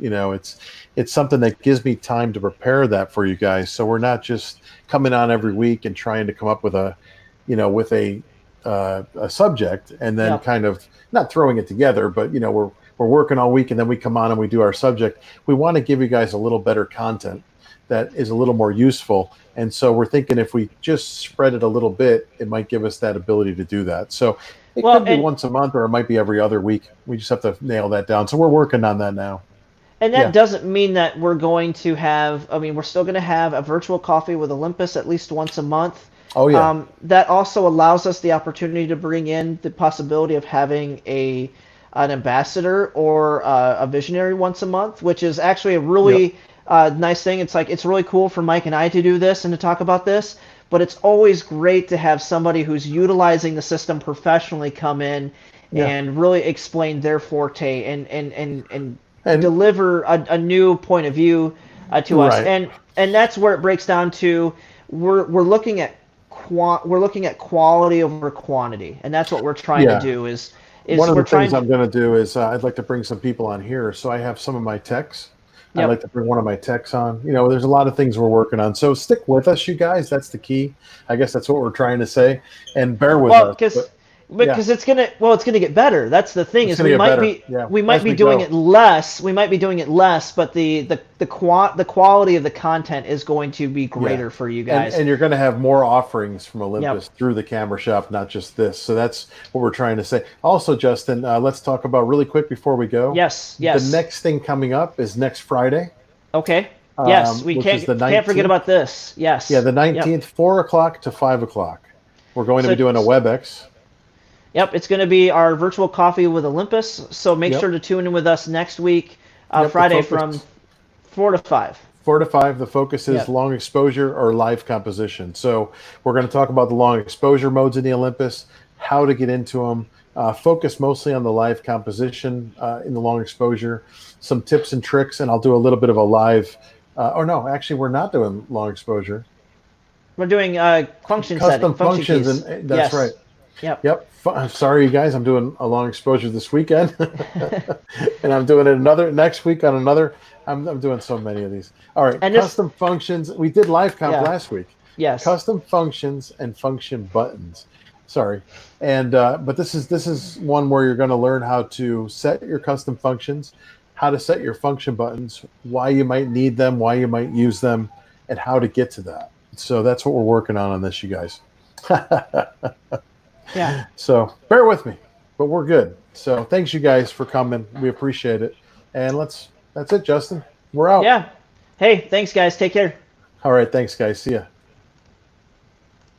it's something that gives me time to prepare that for you guys. So we're not just coming on every week and trying to come up with with a subject and then yeah. kind of not throwing it together, but we're working all week and then we come on and we do our subject. We want to give you guys a little better content that is a little more useful. And so we're thinking if we just spread it a little bit, it might give us that ability to do that. So it Well, could be once a month or it might be every other week. We just have to nail that down. So we're working on that now. and that Yeah. doesn't mean that we're going to have. I mean, we're still going to have a virtual coffee with Olympus at least once a month. Oh yeah. That also allows us the opportunity to bring in the possibility of having an ambassador or a visionary once a month, which is actually a Yep. really nice thing. It's really cool for Mike and I to do this and to talk about this, but it's always great to have somebody who's utilizing the system professionally come in Yeah. and really explain their forte and And deliver a new point of view to us. right. And that's where it breaks down to we're looking at we're looking at quality over quantity, and that's what we're trying to Yeah. do One is of we're the things trying to. I'm going to do is I'd like to bring some people on here. So I have some of my techs. I'd like Yep. to bring one of my techs on. There's a lot of things we're working on. So stick with us, you guys. That's the key. I guess that's what we're trying to say. And bear with Well, us. But yeah, because it's gonna get better. That's the thing it's is going to get better. Yeah, we might as be we doing go. it less. We might be doing it less, but the quality of the content is going to be Yeah. greater for you And guys. and you're going to have more offerings from Yep. Olympus through the camera shop, not just this. So that's what we're trying to say. Also, Justin, let's talk about really quick before we go. Yes. The Yes. next thing coming up is next Friday, Okay. Yes. We which is the can't forget 19th. about this. Yeah, Yes. the Yep. 19th, 4 o'clock to 5 o'clock. We're going to So be doing a WebEx. yep, it's going to be our virtual coffee with Olympus. So make Yep. sure to tune in with us next week, Yep. The Friday from focus 4 to 5. 4 to 5. The focus is Yep. long exposure or live composition. So we're going to talk about the long exposure modes in the Olympus, how to get into them. Focus mostly on the live composition in the long exposure, some tips and tricks, and I'll do a little bit of a live. Or no, actually, we're not doing long exposure. We're doing Custom function functions, keys. and that's right. Yes. Yep. Yep. I'm sorry, you guys. I'm doing a long exposure this weekend, and I'm doing it another next week on another. I'm doing so many of these. All right, And this, custom functions. We did live comp yeah, last week. yes. Custom functions and function buttons. Sorry, and but this is one where you're going to learn how to set your custom functions, how to set your function buttons, why you might need them, why you might use them, and how to get to that. So that's what we're working on this, you guys. Yeah. So bear with me, but we're good. So thanks you guys for coming. We appreciate it. And that's it, Justin. We're out. Yeah. Hey, thanks guys. Take care. All right. Thanks, guys. See ya.